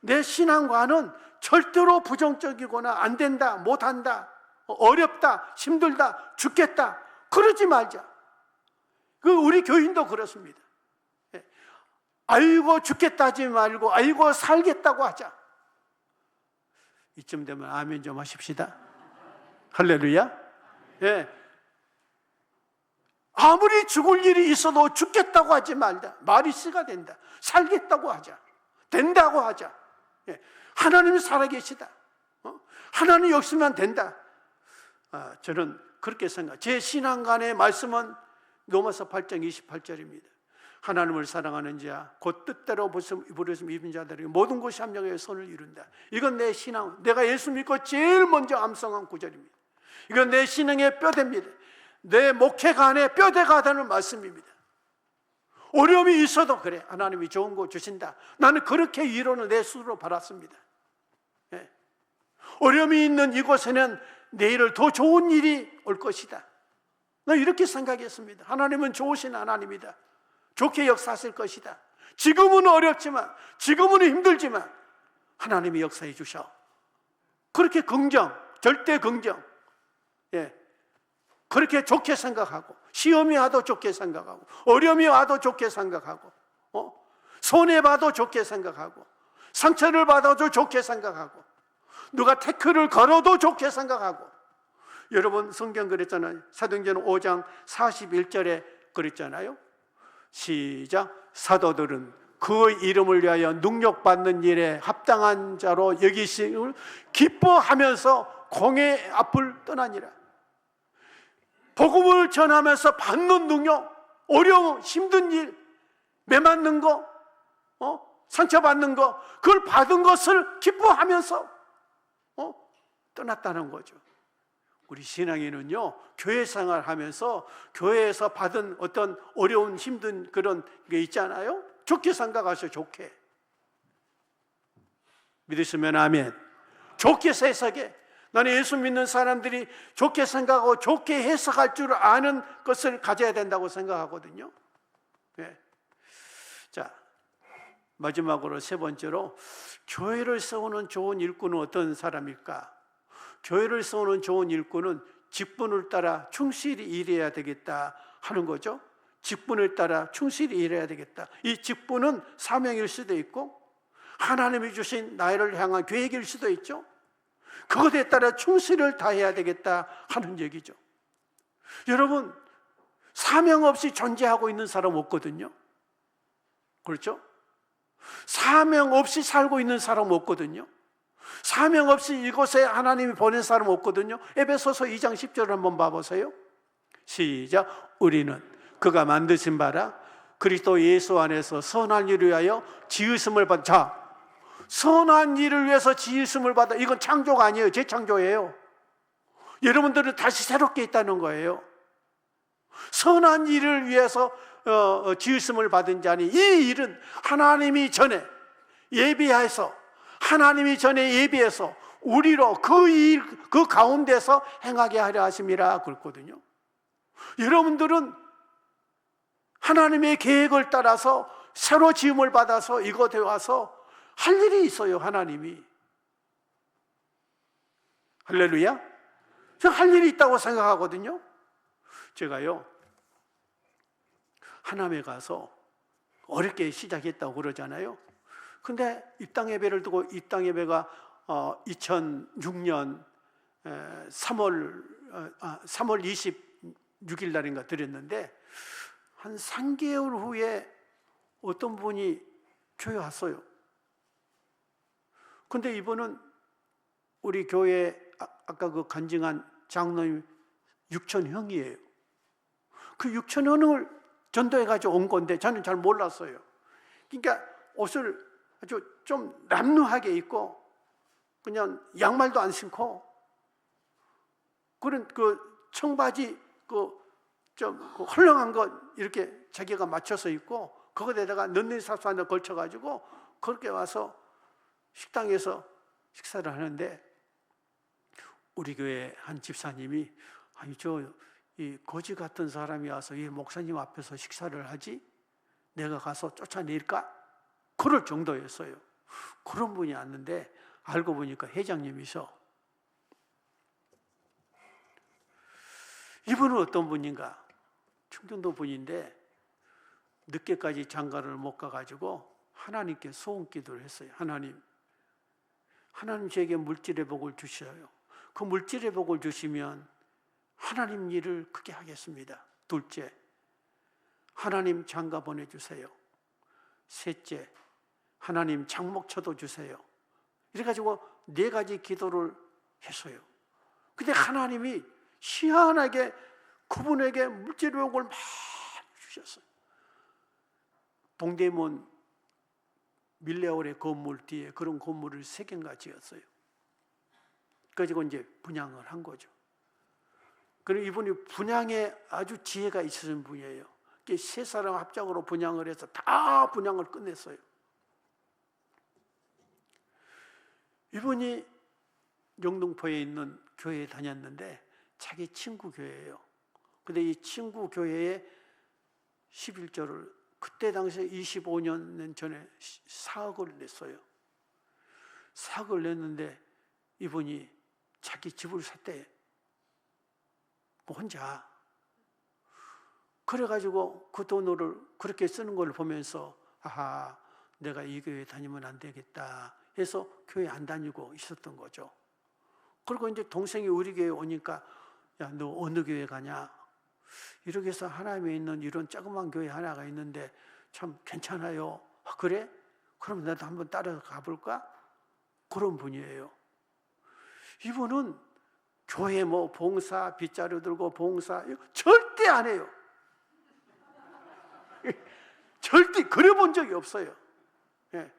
내 신앙과는 절대로 부정적이거나 안 된다, 못한다, 어렵다, 힘들다, 죽겠다 그러지 말자. 우리 교인도 그렇습니다. 알고 죽겠다 하지 말고 알고 살겠다고 하자. 이쯤 되면 아멘 좀 하십시다. 할렐루야. 아무리 죽을 일이 있어도 죽겠다고 하지 말자. 말이 씨가 된다. 살겠다고 하자. 된다고 하자. 하나님이 살아계시다. 하나님 역시만 된다. 저는 그렇게 생각. 제 신앙관의 말씀은 로마서 8장 28절입니다. 하나님을 사랑하는 자, 곧 뜻대로 부르심 입은 자들에게 모든 것이 합력하여 선을 이룬다. 이건 내 신앙, 내가 예수 믿고 제일 먼저 암송한 구절입니다. 이건 내 신앙의 뼈대입니다. 내 목회관의 뼈대가 되는 말씀입니다. 어려움이 있어도 그래, 하나님이 좋은 거 주신다. 나는 그렇게 위로는 내 스스로 받았습니다. 어려움이 있는 이곳에는 내일을 더 좋은 일이 올 것이다. 나 이렇게 생각했습니다. 하나님은 좋으신 하나님이다. 좋게 역사하실 것이다. 지금은 어렵지만, 지금은 힘들지만 하나님이 역사해 주셔. 그렇게 긍정, 절대 긍정. 그렇게 좋게 생각하고, 시험이 와도 좋게 생각하고, 어려움이 와도 좋게 생각하고, 손해봐도 좋게 생각하고, 상처를 받아도 좋게 생각하고, 누가 태클을 걸어도 좋게 생각하고. 여러분 성경 그랬잖아요. 사도행전 5장 41절에 그랬잖아요. 시작. 사도들은 그 이름을 위하여 능력받는 일에 합당한 자로 여기심을 기뻐하면서 공의 앞을 떠나니라. 복음을 전하면서 받는 능력, 어려움, 힘든 일, 매맞는 거, 상처받는 거, 그걸 받은 것을 기뻐하면서 떠났다는 거죠. 우리 신앙인은요, 교회 생활하면서 교회에서 받은 어떤 어려운 힘든 그런 게 있잖아요. 좋게 생각하셔. 좋게. 믿으시면 아멘. 좋게 해석해. 나는 예수 믿는 사람들이 좋게 생각하고 좋게 해석할 줄 아는 것을 가져야 된다고 생각하거든요. 네. 자, 마지막으로 세 번째로, 교회를 세우는 좋은 일꾼은 어떤 사람일까? 교회를 세우는 좋은 일꾼은 직분을 따라 충실히 일해야 되겠다 하는 거죠. 직분을 따라 충실히 일해야 되겠다. 이 직분은 사명일 수도 있고 하나님이 주신 나를 향한 계획일 수도 있죠. 그것에 따라 충실을 다해야 되겠다 하는 얘기죠. 여러분, 사명 없이 존재하고 있는 사람 없거든요. 그렇죠? 사명 없이 살고 있는 사람 없거든요. 사명 없이 이곳에 하나님이 보낸 사람 없거든요. 에베소서 2장 10절을 한번 봐보세요. 시작. 우리는 그가 만드신 바라 그리스도 예수 안에서 선한 일을 위하여 지으심을 받. 자, 선한 일을 위해서 지으심을 받아. 이건 창조가 아니에요. 재창조예요. 여러분들은 다시 새롭게 있다는 거예요. 선한 일을 위해서 지으심을 받은 자니, 이 일은 하나님이 전에 예비해서, 하나님이 전에 예비해서 우리로 그 일, 그 가운데서 행하게 하려 하심이라 그랬거든요. 여러분들은 하나님의 계획을 따라서 새로 지음을 받아서 이곳에 와서 할 일이 있어요. 하나님이. 할렐루야. 저 할 일이 있다고 생각하거든요. 제가요, 하남에 가서 어렵게 시작했다고 그러잖아요. 근데 입당 예배를 두고, 입당 예배가 2006년 3월 26일 날인가 드렸는데, 한 3개월 후에 어떤 분이 교회 왔어요. 근데 이분은 우리 교회 아까 그 간증한 장로님 육천형이에요. 그 육천형을 전도해가지고 온 건데 저는 잘 몰랐어요. 그러니까 옷을 아주 좀 남루하게 입고 그냥 양말도 안 신고 그런 그 청바지 좀 헐렁한 거 이렇게 자기가 맞춰서 입고 거기에다가 넌니사수 하나 걸쳐가지고 그렇게 와서 식당에서 식사를 하는데, 우리 교회 한 집사님이 아니 이 거지 같은 사람이 와서 이 목사님 앞에서 식사를 하지? 내가 가서 쫓아낼까? 그럴 정도였어요. 그런 분이 왔는데 알고 보니까 회장님이셔. 이분은 어떤 분인가? 충청도 분인데 늦게까지 장가를 못 가가지고 하나님께 소원 기도를 했어요. 하나님 저에게 물질의 복을 주셔요. 그 물질의 복을 주시면 하나님 일을 크게 하겠습니다. 둘째, 하나님 장가 보내주세요. 셋째, 하나님 장목쳐도 주세요. 이래가지고 4가지 기도를 했어요. 근데 하나님이 희한하게 그분에게 물질의 복을 많이 주셨어요. 동대문 밀레올의 건물 뒤에 그런 건물을 3개인가 지었어요. 그래가지고 이제 분양을 한 거죠. 그리고 이분이 분양에 아주 지혜가 있으신 분이에요. 3사람 합작으로 분양을 해서 다 분양을 끝냈어요. 이분이 영등포에 있는 교회에 다녔는데 자기 친구 교회예요. 근데 이 친구 교회에 11조를 그때 당시에 25년 전에 4억을 냈어요. 4억을 냈는데 이분이 자기 집을 샀대. 혼자. 그래가지고 그 돈을 그렇게 쓰는 걸 보면서 아하, 내가 이 교회 다니면 안 되겠다 해서 교회 안 다니고 있었던 거죠. 그리고 이제 동생이 우리 교회 오니까 야, 너 어느 교회 가냐? 이렇게 해서 하나님에 있는 이런 조그만 교회 하나가 있는데 참 괜찮아요. 아, 그래? 그럼 나도 한번 따라서 가볼까? 그런 분이에요. 이분은 교회 뭐 봉사, 빗자루 들고 봉사, 이거 절대 안 해요. 절대 그래 본 적이 없어요. 예.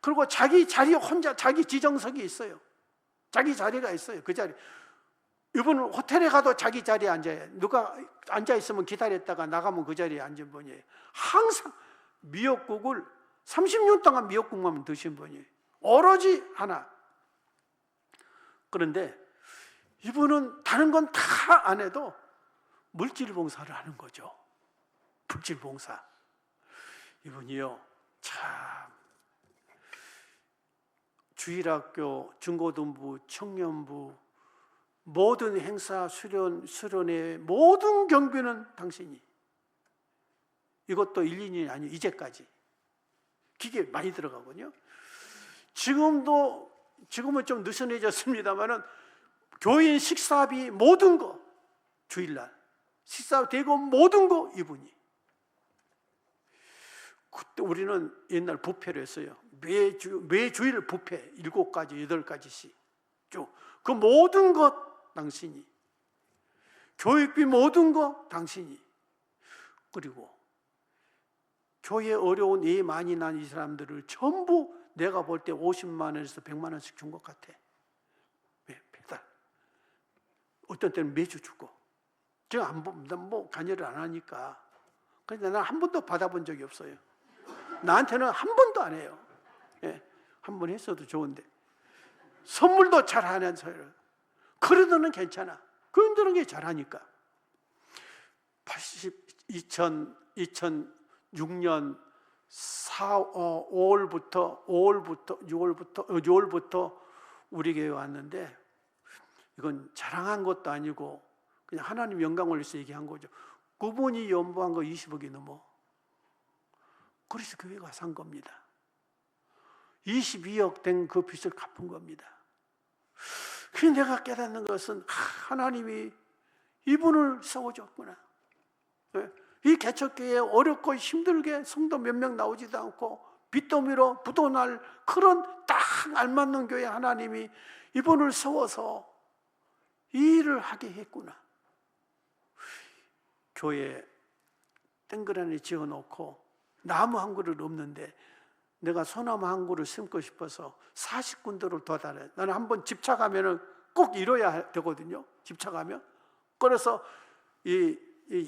그리고 자기 자리 혼자 자기 지정석이 있어요. 자기 자리가 있어요. 그 자리. 이분은 호텔에 가도 자기 자리에 앉아요. 누가 앉아 있으면 기다렸다가 나가면 그 자리에 앉은 분이에요. 항상 미역국을 30년 동안 미역국만 드신 분이에요. 오로지 하나. 그런데 이분은 다른 건 다 안 해도 물질 봉사를 하는 거죠. 물질 봉사. 이분이요, 참 주일학교, 중고등부, 청년부 모든 행사, 수련회 모든 경비는 당신이. 이것도 1, 2년이 아니에요. 이제까지 기계 많이 들어가거든요. 지금은 좀 느슨해졌습니다만은 교인 식사비 모든 거, 주일날 식사 되고 모든 거 이분이. 그때 우리는 옛날 부페를 했어요. 매주일 부페 7가지, 8가지씩 쭉. 그 모든 것 당신이. 교육비 모든 거 당신이. 그리고 교회에 어려운 애 많이 난 이 사람들을 전부 내가 볼 때 50만 원에서 100만 원씩 준 것 같아. 매달. 어떤 때는 매주 주고. 제가 뭐 관여를 안 하니까. 그런데 나는 한 번도 받아본 적이 없어요. 나한테는 한 번도 안 해요. 예, 한 번 했어도 좋은데. 선물도 잘 하는 사람. 그러더는 괜찮아. 그런들은 게 잘하니까. 2006년 6월부터 우리 교회 왔는데, 이건 자랑한 것도 아니고 그냥 하나님 영광을 위해서 얘기한 거죠. 그분이 연보한 거 20억이 넘어. 그래서 교회가 산 겁니다. 22억 된 그 빚을 갚은 겁니다. 그래서 내가 깨닫는 것은 하나님이 이분을 세워줬구나. 이 개척교회에 어렵고 힘들게 성도 몇 명 나오지도 않고 빚더미로 부도날 그런 딱 알맞는 교회 하나님이 이분을 세워서 이 일을 하게 했구나. 교회에 땡그라니 지어놓고 나무 한 그루 없는데 내가 소나무 한 그루 심고 싶어서 40군데를 도달해. 나는 한번 집착하면 꼭 이뤄야 되거든요. 집착하면. 그래서 이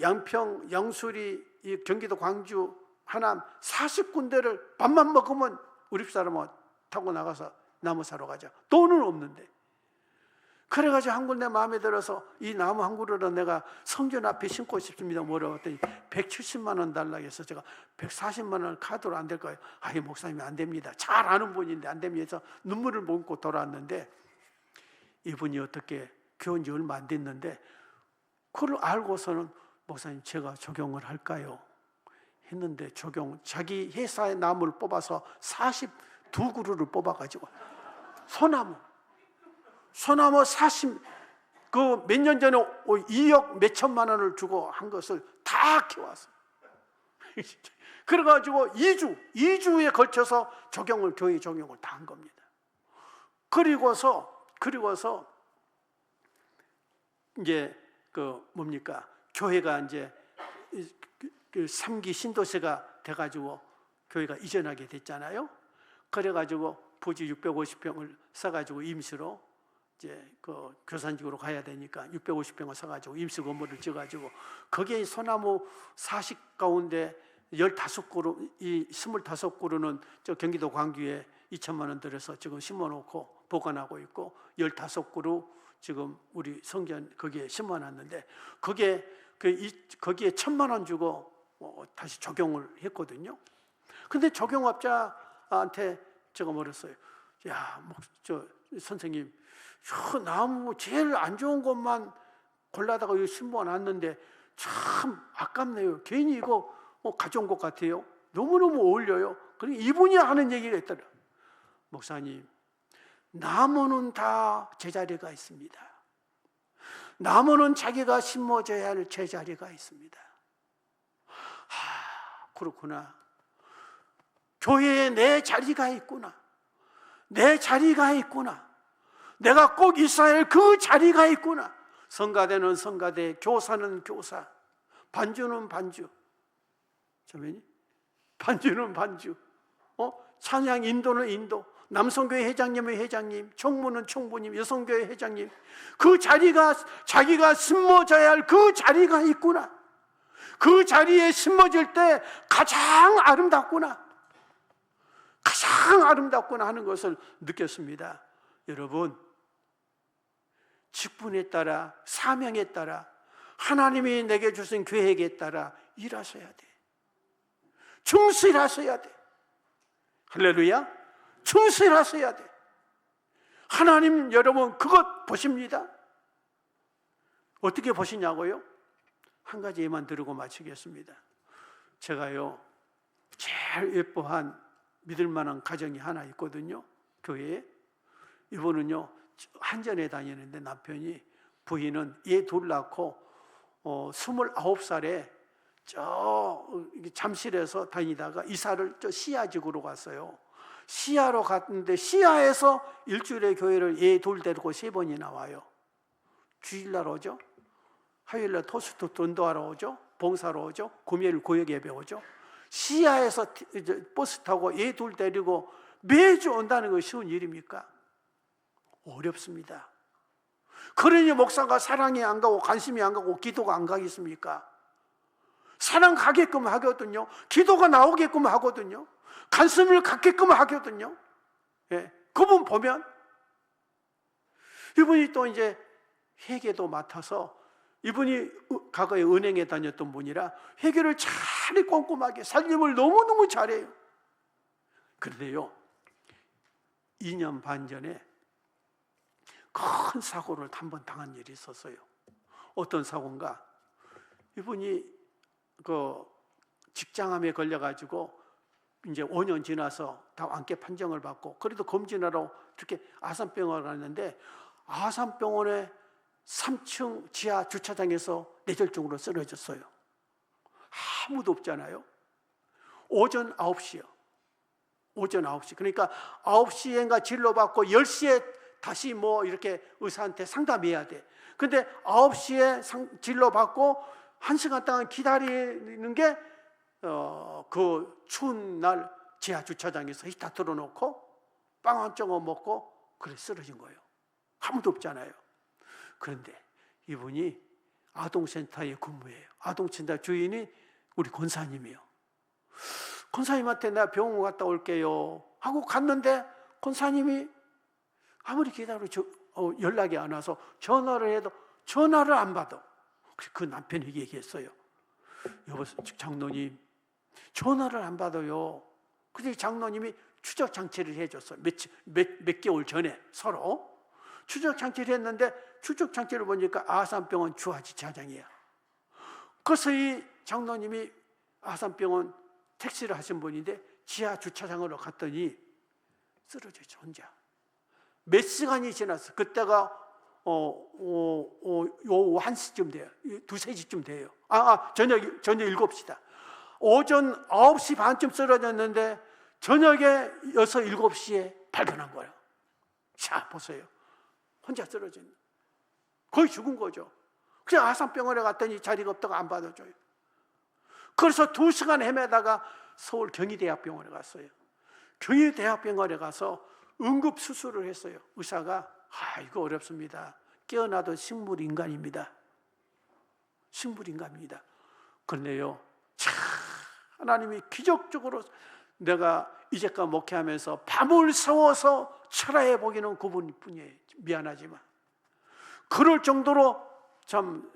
양평, 양수리, 이 경기도 광주, 하남 40군데를 밥만 먹으면 우리 집사람은 타고 나가서 나무 사러 가자. 돈은 없는데. 그래가지고 한 군데 마음에 들어서 이 나무 한 그루를 내가 성전 앞에 심고 싶습니다. 뭐라고 했더니 170만 원 달라고 해서 제가 140만 원 카드로 안 될까요? 아예 목사님이 안 됩니다. 잘 아는 분인데 안 됩니다 해서 눈물을 머금고 돌아왔는데, 이분이 어떻게 교원 지 얼마 안 됐는데 그걸 알고서는 목사님 제가 적용을 할까요? 했는데 자기 회사의 나무를 뽑아서 42그루를 뽑아가지고 소나무 40, 그 몇 년 전에 2억 몇 천만 원을 주고 한 것을 다 키워왔어. 그래가지고 2주에 걸쳐서 교회 적용을 다 한 겁니다. 그리고서 이제 교회가 이제 3기 신도세가 돼가지고 교회가 이전하게 됐잖아요. 그래가지고 부지 650평을 사가지고 임시로 이제 그 교산직으로 가야 되니까 650평을 사가지고 임시 건물을 지어가지고 거기에 소나무 40 가운데 15그루, 이 25그루는 저 경기도 광주에 2천만 원 들여서 지금 심어놓고 보관하고 있고 15그루 지금 우리 성전 거기에 심어놨는데 거기에 1,000만 원 주고 다시 적용을 했거든요. 근데 적용업자한테 제가 물었어요. 야, 선생님, 나무 제일 안 좋은 것만 골라다가 여기 심어놨는데 참 아깝네요. 괜히 이거 가져온 것 같아요. 너무너무 어울려요. 그러니까 이분이 하는 얘기가 있더라. 목사님, 나무는 다 제자리가 있습니다. 나무는 자기가 심어줘야 할 제자리가 있습니다. 그렇구나. 교회에 내 자리가 있구나. 내 자리가 있구나. 내가 꼭 있어야 할 그 자리가 있구나. 성가대는 성가대, 교사는 교사, 반주는 반주, 반주는 반주, 찬양 인도는 인도, 남성교회 회장님은 회장님, 총무는 총무님, 여성교회 회장님, 그 자리가 자기가 심어져야 할 그 자리가 있구나. 그 자리에 심어질 때 가장 아름답구나, 가장 아름답구나 하는 것을 느꼈습니다. 여러분, 직분에 따라, 사명에 따라, 하나님이 내게 주신 계획에 따라 일하셔야 돼. 충실하셔야 돼. 할렐루야. 충실하셔야 돼. 하나님, 여러분 그것 보십니다. 어떻게 보시냐고요? 한 가지 예만 드리고 마치겠습니다. 제가요, 제일 예뻐한 믿을 만한 가정이 하나 있거든요, 교회에. 이분은요, 한전에 다니는데 남편이, 부인은 얘 둘 낳고 29살에 저 잠실에서 다니다가 이사를 저 시야 지구로 갔어요. 시야로 갔는데 시야에서 일주일에 교회를 얘 둘 데리고 3번이나 와요. 주일날 오죠, 화요일날 토스트 전도하러 오죠, 봉사로 오죠, 금요일 고역 예배 오죠. 시야에서 버스 타고 얘 둘 데리고 매주 온다는 거 쉬운 일입니까? 어렵습니다. 그러니 목사가 사랑이 안 가고 관심이 안 가고 기도가 안 가겠습니까? 사랑 가게끔 하거든요. 기도가 나오게끔 하거든요. 관심을 갖게끔 하거든요. 예, 그분 보면 이분이 또 이제 회계도 맡아서, 이분이 과거에 은행에 다녔던 분이라 회계를 잘 꼼꼼하게 살림을 너무너무 잘해요. 그런데요, 2년 반 전에 큰 사고를 한 번 당한 일이 있었어요. 어떤 사고인가? 이분이 그 직장암에 걸려가지고 이제 5년 지나서 다 완쾌 판정을 받고, 그래도 검진하러 이렇게 아산병원을 갔는데, 아산병원의 3층 지하 주차장에서 뇌졸중으로 쓰러졌어요. 아무도 없잖아요. 오전 9시요. 오전 9시. 그러니까 9시인가 진료받고 10시에 다시 뭐 이렇게 의사한테 상담해야 돼. 근데 9시에 진료받고 1시간 동안 기다리는 게 그 추운 날 지하 주차장에서 히터 틀어놓고 빵 한 조각 먹고 그래 쓰러진 거예요. 아무도 없잖아요. 그런데 이분이 아동센터에 근무해요. 아동센터 주인이 우리 권사님이에요. 권사님한테 나 병원 갔다 올게요 하고 갔는데, 권사님이 아무리 기다려도 연락이 안 와서 전화를 해도 전화를 안 받아. 그 남편이 얘기했어요. 여보세요, 장로님, 전화를 안 받아요. 그래서 장로님이 추적 장치를 해줬어요. 몇 개월 전에 서로 추적 장치를 했는데, 추적 장치를 보니까 아산병원 주하주차장이야. 그래서 이 장로님이 아산병원 택시를 하신 분인데 지하 주차장으로 갔더니 쓰러졌죠, 혼자. 몇 시간이 지났어. 그때가 오후 1시쯤 돼요. 2, 3시쯤 돼요. 저녁 7시다. 오전 9시 반쯤 쓰러졌는데 저녁에 6, 7시에 발견한 거예요. 자, 보세요. 혼자 쓰러진, 거의 죽은 거죠. 그래서 아산병원에 갔더니 자리가 없다고 안 받아줘요. 그래서 2시간 헤매다가 서울 경희대학병원에 갔어요. 경희대학병원에 가서 응급수술을 했어요. 의사가 이거 어렵습니다. 깨어나도 식물인간입니다. 식물인간입니다. 그런데요, 참 하나님이 기적적으로, 내가 이제껏 목회하면서 밤을 새워서 철회해 보기는 그분뿐이에요. 미안하지만 그럴 정도로 참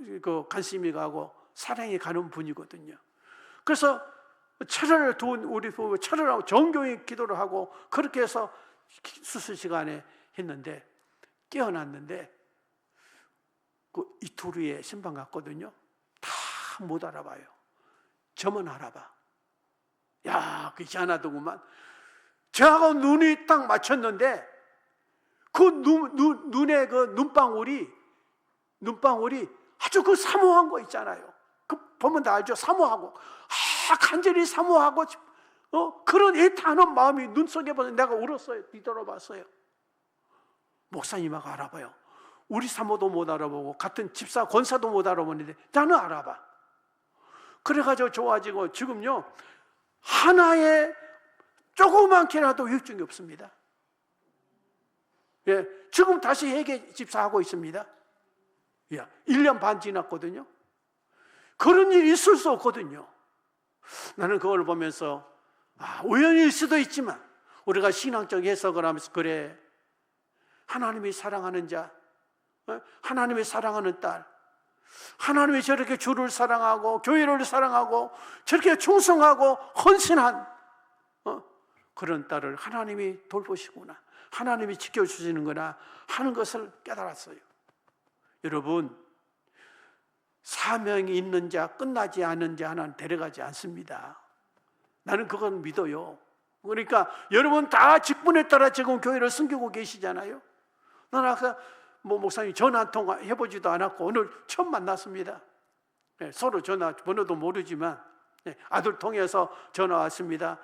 관심이 가고 사랑이 가는 분이거든요. 그래서 철회를 둔 우리 부부, 철회하고 정교히 기도를 하고 그렇게 해서 수술 시간에 했는데, 깨어났는데 그 이틀 후에 신방 갔거든요. 다 못 알아봐요. 저만 알아봐. 야, 그게 희한하더구만. 저하고 눈이 딱 맞췄는데 그 눈에 그 눈방울이 아주 그 사모한 거 있잖아요. 그 보면 다 알죠. 사모하고, 간절히 사모하고, 그런 애타는 마음이 눈 속에 보면 내가 울었어요. 뒤돌아봤어요. 목사님하고 알아봐요. 우리 사모도 못 알아보고 같은 집사 권사도 못 알아보는데 나는 알아봐. 그래가지고 좋아지고 지금요 하나의 조그만게라도 유증이 없습니다. 예, 지금 다시 회개 집사하고 있습니다. 예, 1년 반 지났거든요. 그런 일이 있을 수 없거든요. 나는 그걸 보면서 우연일 수도 있지만 우리가 신앙적 해석을 하면서 그래, 하나님이 사랑하는 자, 하나님이 사랑하는 딸, 하나님이 저렇게 주를 사랑하고 교회를 사랑하고 저렇게 충성하고 헌신한 그런 딸을 하나님이 돌보시구나, 하나님이 지켜주시는구나 하는 것을 깨달았어요. 여러분, 사명이 있는 자, 끝나지 않은 자 하나는 데려가지 않습니다. 나는 그건 믿어요. 그러니까 여러분 다 직분에 따라 지금 교회를 섬기고 계시잖아요. 나는 아까 목사님 전화 한 통 해보지도 않았고 오늘 처음 만났습니다. 네, 서로 전화 번호도 모르지만 아들 통해서 전화 왔습니다.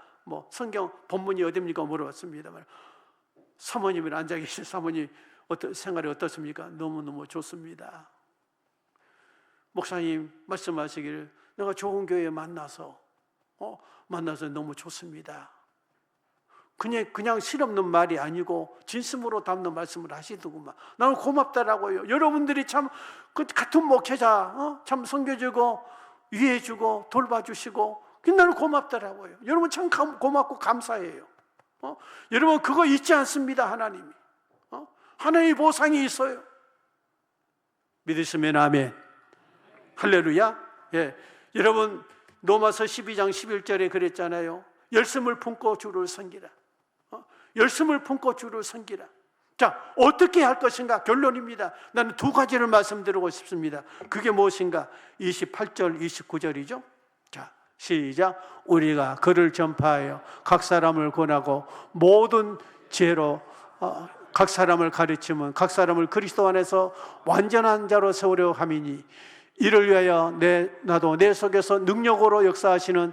성경 본문이 어딥니까 물어봤습니다. 사모님이 앉아 계신 사모님 생활이 어떻습니까? 너무너무 좋습니다. 목사님 말씀하시기를 내가 좋은 교회에 만나서 너무 좋습니다. 그냥 실없는 말이 아니고 진심으로 담는 말씀을 하시더구만. 나는 고맙다라고요. 여러분들이 참 같은 목회자 참 섬겨주고 위해주고 돌봐주시고 나는 고맙다라고요. 여러분 참 고맙고 감사해요. 여러분 그거 잊지 않습니다. 하나님이 하나님의 보상이 있어요. 믿으시면 아멘. 할렐루야. 예. 여러분 로마서 12장 11절에 그랬잖아요. 열심을 품고 주를 섬기라. 열심을 품고 주를 섬기라. 자, 어떻게 할 것인가? 결론입니다. 나는 두 가지를 말씀드리고 싶습니다. 그게 무엇인가? 28절, 29절이죠. 자, 시작. 우리가 그를 전파하여 각 사람을 권하고 모든 지혜로 각 사람을 가르치면 각 사람을 그리스도 안에서 완전한 자로 세우려 함이니 이를 위하여 나도 내 속에서 능력으로 역사하시는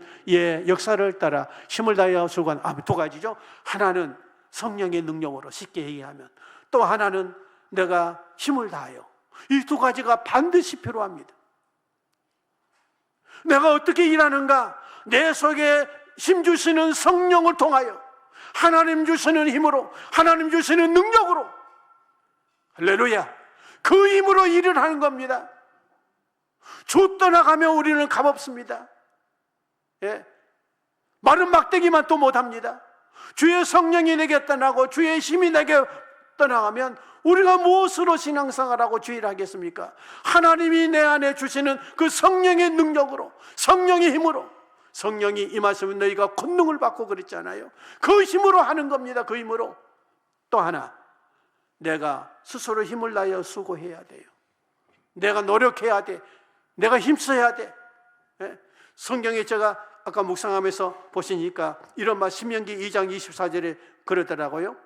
역사를 따라 힘을 다하여 수고한. 두 가지죠. 하나는 성령의 능력으로, 쉽게 얘기하면, 또 하나는 내가 힘을 다하여. 이 두 가지가 반드시 필요합니다. 내가 어떻게 일하는가? 내 속에 힘 주시는 성령을 통하여, 하나님 주시는 힘으로, 하나님 주시는 능력으로, 할렐루야, 그 힘으로 일을 하는 겁니다. 주 떠나가면 우리는 값없습니다. 예. 마른 막대기만 또 못합니다. 주의 성령이 내게 떠나고 주의 힘이 내게 떠나가면 우리가 무엇으로 신앙생활하고 주의를 하겠습니까? 하나님이 내 안에 주시는 그 성령의 능력으로, 성령의 힘으로. 성령이 임하시면 너희가 권능을 받고 그랬잖아요. 그 힘으로 하는 겁니다. 그 힘으로. 또 하나, 내가 스스로 힘을 다하여 수고해야 돼요. 내가 노력해야 돼. 내가 힘써야 돼. 성경에 제가 아까 묵상하면서 보시니까 이런 말 신명기 2장 24절에 그러더라고요.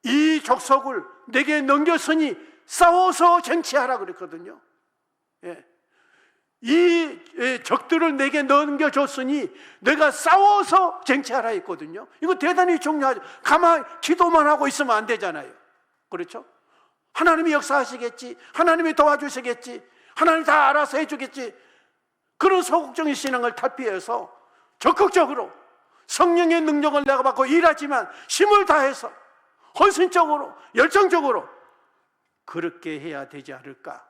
이 족속을 내게 넘겼으니 싸워서 쟁취하라 그랬거든요. 이 적들을 내게 넘겨줬으니 내가 싸워서 쟁취하라 했거든요. 이거 대단히 중요하죠. 가만히 기도만 하고 있으면 안 되잖아요. 그렇죠? 하나님이 역사하시겠지, 하나님이 도와주시겠지, 하나님 다 알아서 해주겠지. 그런 소극적인 신앙을 탈피해서 적극적으로 성령의 능력을 내가 받고 일하지만 힘을 다해서 헌신적으로 열정적으로 그렇게 해야 되지 않을까.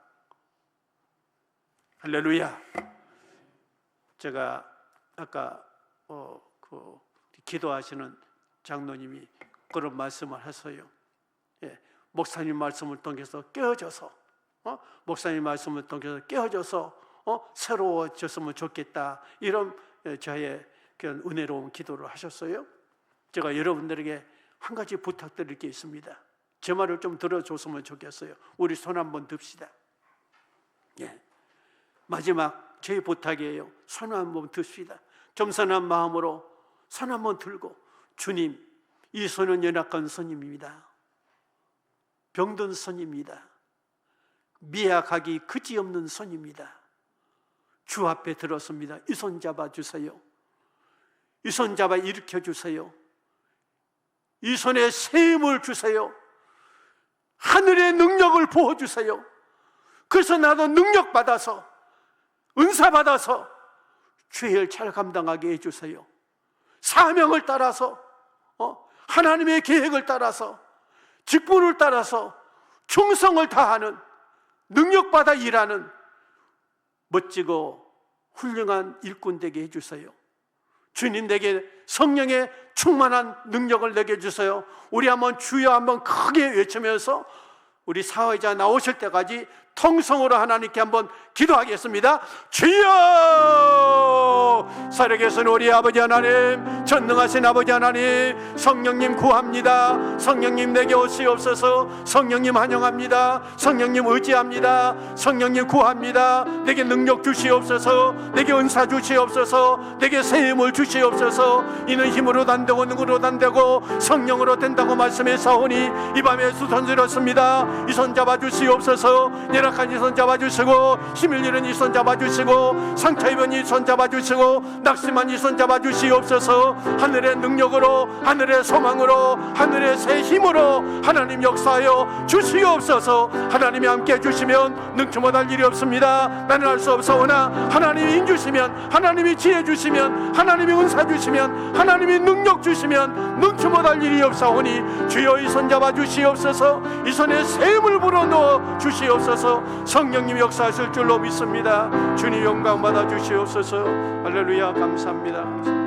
할렐루야. 제가 아까 기도하시는 장로님이 그런 말씀을 하세요. 목사님 말씀을 통해서 깨어져서 목사님 말씀을 통해서 깨어져서 새로워졌으면 좋겠다. 이런 저의 그런 은혜로운 기도를 하셨어요. 제가 여러분들에게 한 가지 부탁드릴 게 있습니다. 제 말을 좀 들어줬으면 좋겠어요. 우리 손 한번 듭시다. 마지막 제 부탁이에요. 손 한번 듭시다. 겸손한 마음으로 손 한번 들고, 주님, 이 손은 연약한 손입니다. 병든 손입니다. 미약하기 그지없는 손입니다. 주 앞에 들었습니다. 이 손 잡아주세요. 이 손 잡아 일으켜주세요. 이 손에 새 힘을 주세요. 하늘의 능력을 부어주세요. 그래서 나도 능력 받아서, 은사 받아서 주의 일 잘 감당하게 해주세요. 사명을 따라서, 하나님의 계획을 따라서, 직분을 따라서 충성을 다하는, 능력받아 일하는 멋지고 훌륭한 일꾼 되게 해주세요. 주님, 내게 성령의 충만한 능력을 내게 주세요. 우리 한번 주여 한번 크게 외치면서 우리 사회자 나오실 때까지 통성으로 하나님께 한번 기도하겠습니다. 주여! 살아계신 우리 아버지 하나님, 전능하신 아버지 하나님, 성령님 구합니다. 성령님 내게 오시옵소서. 성령님 환영합니다. 성령님 의지합니다. 성령님 구합니다. 내게 능력 주시옵소서. 내게 은사 주시옵소서. 내게 세임을 주시옵소서. 이는 힘으로 단되고 능으로 단되고 성령으로 된다고 말씀하사오니 이 밤에 수선스럽습니다. 이 손 잡아주시옵소서. 열악한 이 손 잡아주시고, 힘을 잃은 이 손 잡아주시고, 상처 입은 이 손 잡아주시고, 낙심한 이 손 잡아주시옵소서. 하늘의 능력으로, 하늘의 소망으로, 하늘의 새 힘으로 하나님 역사하여 주시옵소서. 하나님이 함께 해주시면 능치 못할 일이 없습니다. 나는 할 수 없사오나 하나님이 인주시면, 하나님이 지혜 주시면, 하나님이 은사 주시면, 하나님이 능력 주시면 능치 못할 일이 없사오니 주여 이 손 잡아주시옵소서. 이 손에 샘을 불어넣어 주시옵소서. 성령님 역사하실 줄로 믿습니다. 주님 영광 받아 주시옵소서. 할렐루야. 감사합니다.